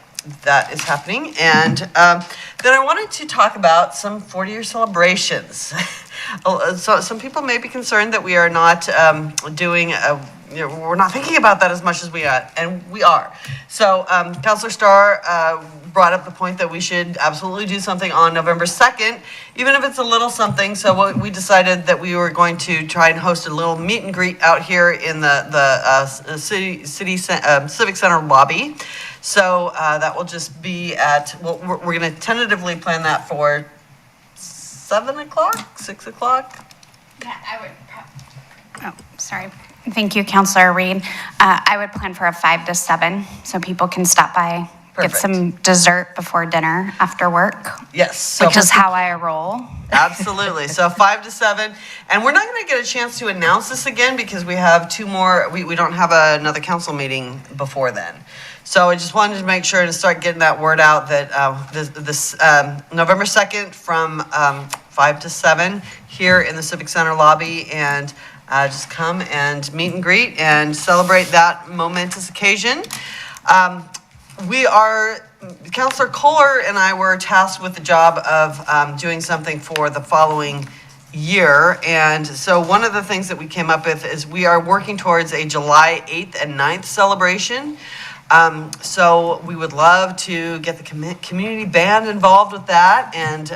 That is happening. And then I wanted to talk about some 40-year celebrations. So some people may be concerned that we are not we're not thinking about that as much as we are, and we are. So Councilor Starr brought up the point that we should absolutely do something on November 2nd, even if it's a little something. So we decided that we were going to try and host a little meet and greet out here in the Civic Center lobby. So that will just be at, well, we're going to tentatively plan that for 7 o'clock, 6 o'clock? Yeah, I would. Oh, sorry. Thank you, Councilor Reed. I would plan for a 5 to 7 so people can stop by, Perfect. get some dessert before dinner after work. Yes. So which is how I roll. Absolutely. So 5 to 7. And we're not going to get a chance to announce this again because we have 2 more, we don't have another council meeting before then. So I just wanted to make sure to start getting that word out that this November 2nd from 5 to 7 here in the Civic Center lobby, and just come and meet and greet and celebrate that momentous occasion. Councilor Kohler and I were tasked with the job of doing something for the following year. And so one of the things that we came up with is we are working towards a July 8th and 9th celebration. So we would love to get the community band involved with that and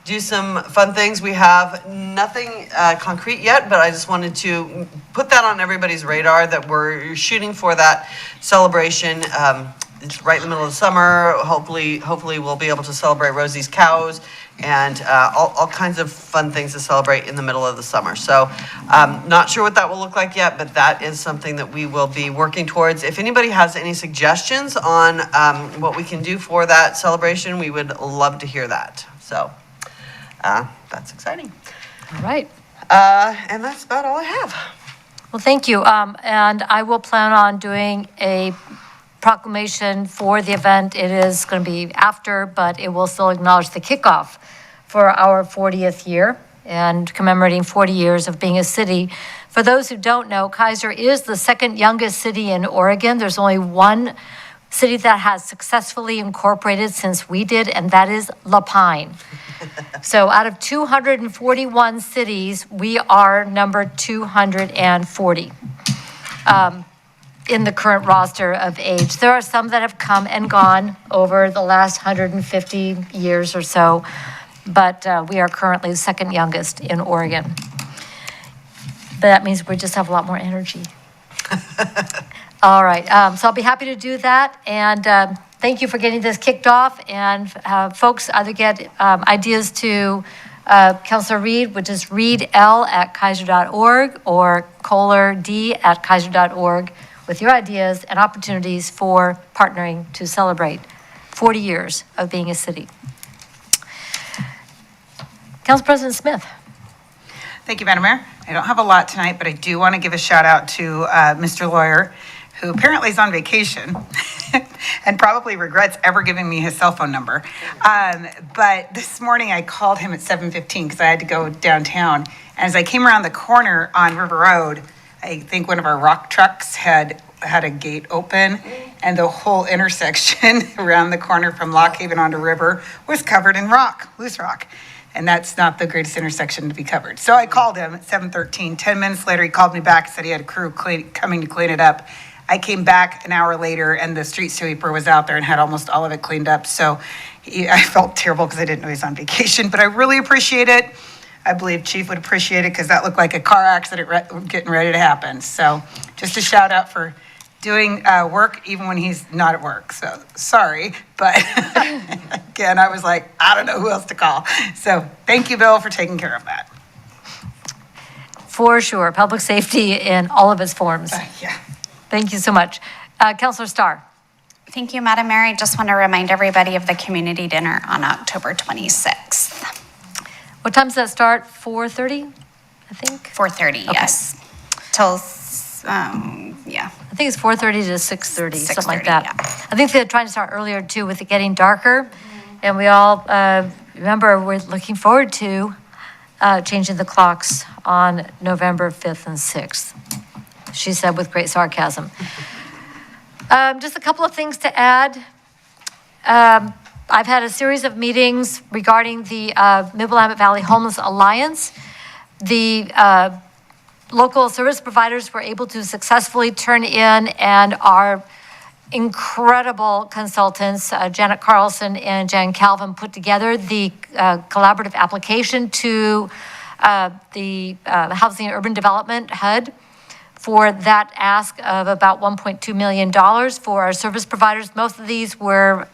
do some fun things. We have nothing concrete yet, but I just wanted to put that on everybody's radar that we're shooting for that celebration. It's right in the middle of the summer. Hopefully we'll be able to celebrate Rosie's cows and all kinds of fun things to celebrate in the middle of the summer. So not sure what that will look like yet, but that is something that we will be working towards. If anybody has any suggestions on what we can do for that celebration, we would love to hear that. So that's exciting. All right. And that's about all I have. Well, thank you. And I will plan on doing a proclamation for the event. It is going to be after, but it will still acknowledge the kickoff for our 40th year and commemorating 40 years of being a city. For those who don't know, Kaiser is the second youngest city in Oregon. There's only one city that has successfully incorporated since we did, and that is La Pine. So out of 241 cities, we are number 240. In the current roster of age. There are some that have come and gone over the last 150 years or so, but we are currently the second youngest in Oregon. But that means we just have a lot more energy. All right, so I'll be happy to do that, and thank you for getting this kicked off, and folks either get ideas to Councilor Reed, which is reedl@kaiser.org, or kohler.d@kaiser.org, with your ideas and opportunities for partnering to celebrate 40 years of being a city. Council President Smith. Thank you, Madam Mayor. I don't have a lot tonight, but I do want to give a shout out to Mr. Lawyer, who apparently is on vacation and probably regrets ever giving me his cell phone number. But this morning I called him at 7:15 because I had to go downtown. And as I came around the corner on River Road, I think one of our rock trucks had a gate open, and the whole intersection around the corner from Lock Haven onto River was covered in rock, loose rock. And that's not the greatest intersection to be covered. So I called him at 7:13. 10 minutes later, he called me back, said he had a crew coming to clean it up. I came back an hour later, and the street sweeper was out there and had almost all of it cleaned up. So I felt terrible because I didn't know he was on vacation, but I really appreciate it. I believe Chief would appreciate it because that looked like a car accident getting ready to happen. So just a shout out for doing work even when he's not at work. So sorry, but again, I was like, I don't know who else to call. So thank you, Bill, for taking care of that. For sure, public safety in all of its forms. Yeah. Thank you so much. Councilor Starr. Thank you, Madam Mayor. I just want to remind everybody of the community dinner on October 26th. What time does that start? 4:30, I think? 4:30, Okay. yes. Till, yeah. I think it's 4:30 to 6:30, something like 6:30, that. yeah. I think they're trying to start earlier too with it getting darker. And we all, remember, we're looking forward to changing the clocks on November 5th and 6th. She said with great sarcasm. Just a couple of things to add. I've had a series of meetings regarding the Mid-Willamette Valley Homeless Alliance. The local service providers were able to successfully turn in, and our incredible consultants, Janet Carlson and Jan Calvin, put together the collaborative application to the Housing and Urban Development HUD for that ask of about $1.2 million for our service providers. Most of these were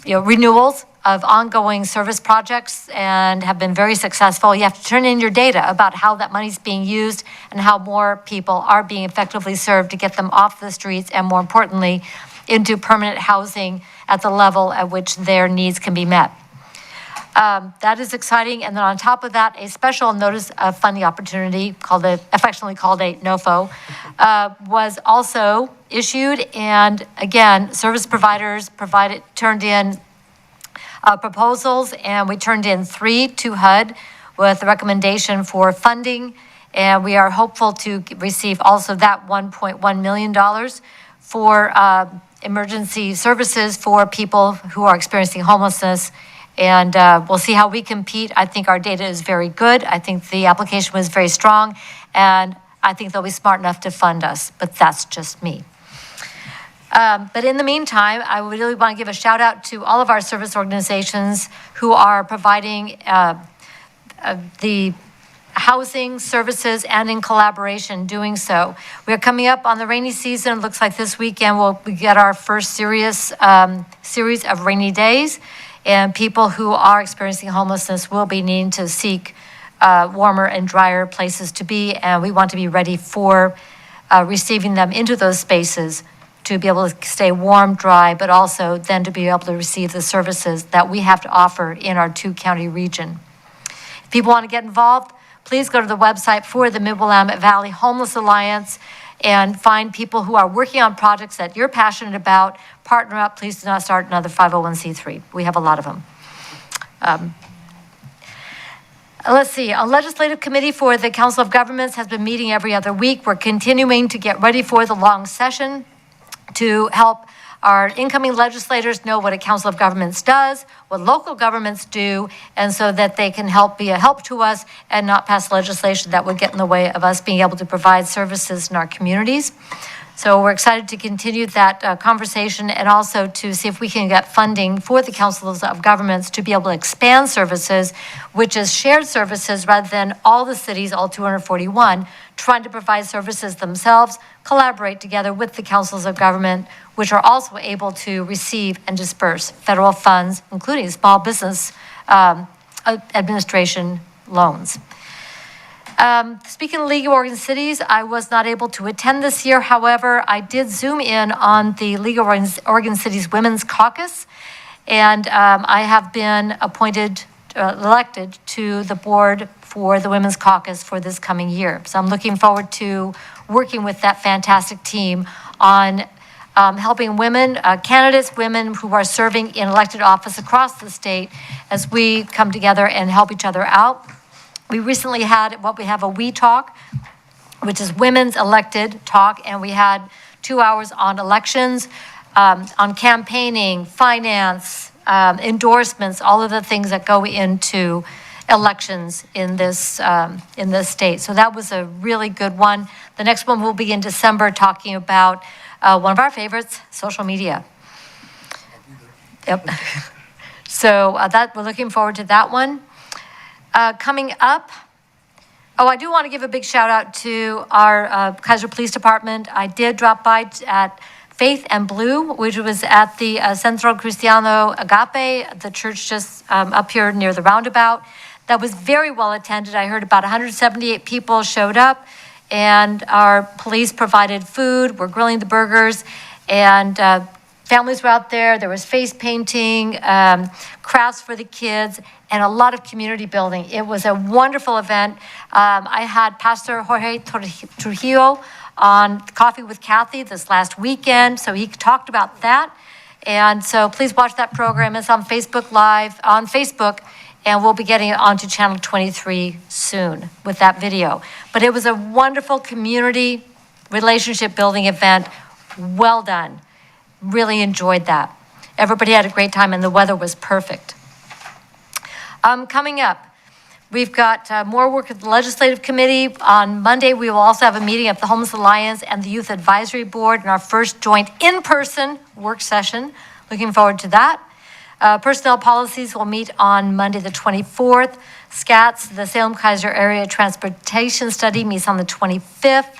renewals of ongoing service projects and have been very successful. You have to turn in your data about how that money's being used and how more people are being effectively served to get them off the streets and, more importantly, into permanent housing at the level at which their needs can be met. That is exciting. And then on top of that, a special notice of funding opportunity, affectionately called a NOFO, was also issued. And again, service providers turned in proposals, and we turned in 3 to HUD with a recommendation for funding. And we are hopeful to receive also that $1.1 million for emergency services for people who are experiencing homelessness. And we'll see how we compete. I think our data is very good. I think the application was very strong, and I think they'll be smart enough to fund us, but that's just me. But in the meantime, I really want to give a shout out to all of our service organizations who are providing the housing services and in collaboration doing so. We are coming up on the rainy season. It looks like this weekend we get our first serious series of rainy days. And people who are experiencing homelessness will be needing to seek warmer and drier places to be, and we want to be ready for receiving them into those spaces to be able to stay warm, dry, but also then to be able to receive the services that we have to offer in our 2-county region. If people want to get involved, please go to the website for the Mid-Willamette Valley Homeless Alliance and find people who are working on projects that you're passionate about. Partner up. Please do not start another 501c3. We have a lot of them. Let's see. A legislative committee for the Council of Governments has been meeting every other week. We're continuing to get ready for the long session to help our incoming legislators know what a Council of Governments does, what local governments do, and so that they can be a help to us and not pass legislation that would get in the way of us being able to provide services in our communities. So we're excited to continue that conversation and also to see if we can get funding for the Councils of Governments to be able to expand services, which is shared services rather than all the cities, all 241, trying to provide services themselves, collaborate together with the Councils of Government, which are also able to receive and disperse federal funds, including small business administration loans. Speaking of League of Oregon Cities, I was not able to attend this year. However, I did Zoom in on the League of Oregon Cities Women's Caucus, and I have been elected to the board for the Women's Caucus for this coming year. So I'm looking forward to working with that fantastic team on helping women, candidates, women who are serving in elected office across the state as we come together and help each other out. We recently had what we have a We Talk, which is women's elected talk, and we had 2 hours on elections, on campaigning, finance, endorsements, all of the things that go into elections in this state. So that was a really good one. The next one will be in December, talking about one of our favorites, social media. Yep. So that we're looking forward to that one. Coming up, I do want to give a big shout out to our Kaiser Police Department. I did drop by at Faith and Blue, which was at the Centro Cristiano Agape, the church just up here near the roundabout. That was very well attended. I heard about 178 people showed up, and our police provided food. We're grilling the burgers, and families were out there. There was face painting, crafts for the kids, and a lot of community building. It was a wonderful event. I had Pastor Jorge Trujillo on Coffee with Kathy this last weekend, so he talked about that. And so please watch that program. It's on Facebook Live, on Facebook, and we'll be getting it onto Channel 23 soon with that video. But it was a wonderful community relationship building event. Well done. Really enjoyed that. Everybody had a great time, and the weather was perfect. Coming up, we've got more work at the Legislative Committee. On Monday, we will also have a meeting of the Homeless Alliance and the Youth Advisory Board in our first joint in-person work session. Looking forward to that. Personnel policies will meet on Monday, the 24th. SCATS, the Salem-Keizer Area Transportation Study, meets on the 25th.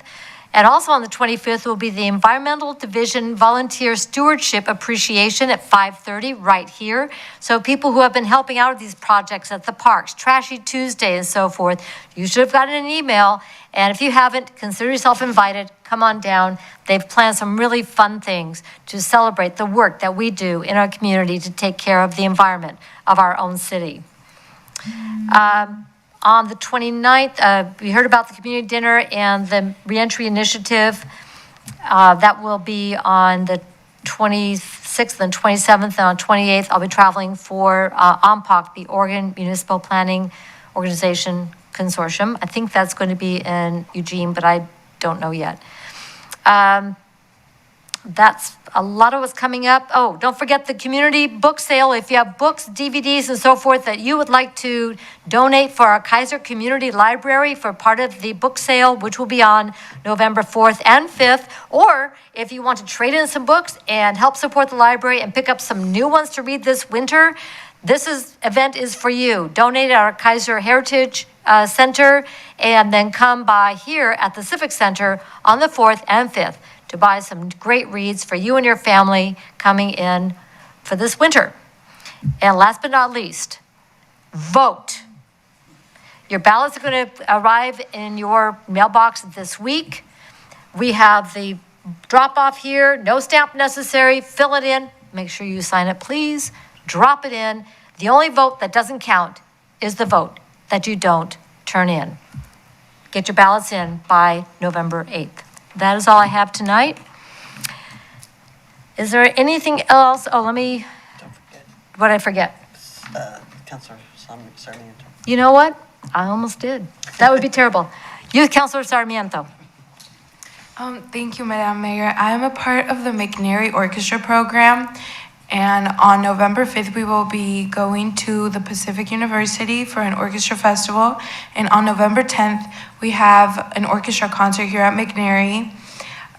And also on the 25th will be the Environmental Division Volunteer Stewardship Appreciation at 5:30 right here. So people who have been helping out with these projects at the parks, Trashy Tuesday and so forth, you should have gotten an email. And if you haven't, consider yourself invited. Come on down. They've planned some really fun things to celebrate the work that we do in our community to take care of the environment of our own city. On the 29th, we heard about the community dinner and the reentry initiative. That will be on the 26th and 27th, and on 28th, I'll be traveling for OMPOC, the Oregon Municipal Planning Organization Consortium. I think that's going to be in Eugene, but I don't know yet. That's a lot of what's coming up. Oh, don't forget the community book sale. If you have books, DVDs, and so forth that you would like to donate for our Kaiser Community Library for part of the book sale, which will be on November 4th and 5th, or if you want to trade in some books and help support the library and pick up some new ones to read this winter, event is for you. Donate at our Kaiser Heritage Center, and then come by here at the Civic Center on the 4th and 5th. To buy some great reads for you and your family coming in for this winter. And last but not least, vote. Your ballots are going to arrive in your mailbox this week. We have the drop-off here, no stamp necessary, fill it in, make sure you sign it, please, drop it in. The only vote that doesn't count is the vote that you don't turn in. Get your ballots in by November 8th. That is all I have tonight. Is there anything else? Oh, what did I forget? Councilor Sarmiento. You know what? I almost did. That would be terrible. Youth Councilor Sarmiento. Thank you, Madam Mayor. I am a part of the Mcnairy Orchestra Program, and on November 5th, we will be going to the Pacific University for an orchestra festival, and on November 10th, we have an orchestra concert here at Mcnairy.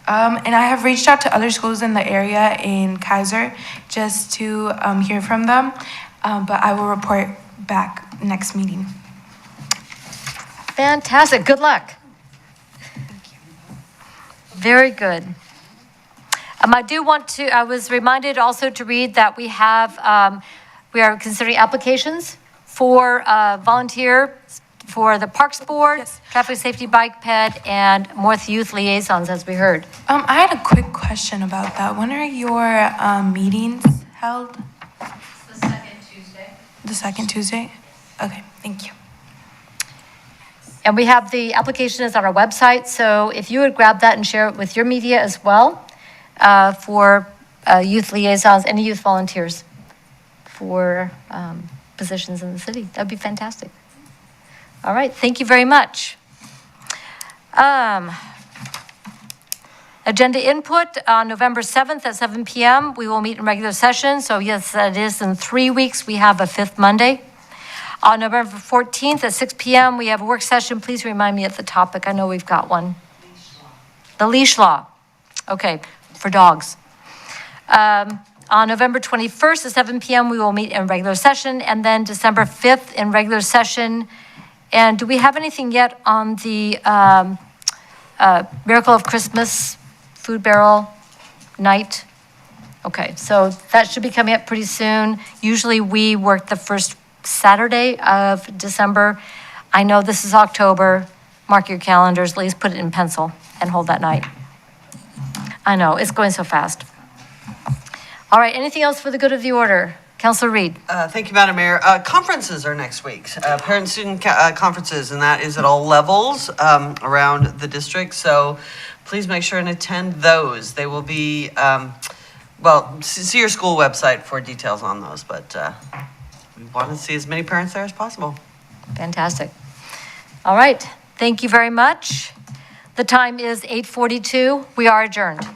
And I have reached out to other schools in the area in Kaiser just to hear from them, but I will report back next meeting. Fantastic. Good luck. Very good. I was reminded also to read that we are considering applications for volunteers for the Parks Board, Traffic Safety Bike Ped, and North Youth Liaisons, as we heard. I had a quick question about that. When are your meetings held? The second Tuesday. The second Tuesday? Okay, thank you. And we have the application is on our website, so if you would grab that and share it with your media as well, for youth liaisons, any youth volunteers for positions in the city, that'd be fantastic. All right, thank you very much. Agenda input on November 7th at 7 p.m. We will meet in regular session, so yes, that is in 3 weeks. We have a 5th Monday. On November 14th at 6 p.m., we have a work session. Please remind me of the topic. I know we've got one. The leash law. Okay, for dogs. On November 21st at 7 p.m., we will meet in regular session, and then December 5th in regular session. And do we have anything yet on the Miracle of Christmas food barrel night? Okay, so that should be coming up pretty soon. Usually we work the first Saturday of December. I know this is October. Mark your calendars. Please put it in pencil and hold that night. I know, it's going so fast. All right, anything else for the good of the order? Councilor Reed. Thank you, Madam Mayor. Conferences are next week, parent-student conferences, and that is at all levels around the district. So please make sure and attend those. They will be, well, see your school website for details on those, but we want to see as many parents there as possible. Fantastic. All right, thank you very much. The time is 8:42. We are adjourned.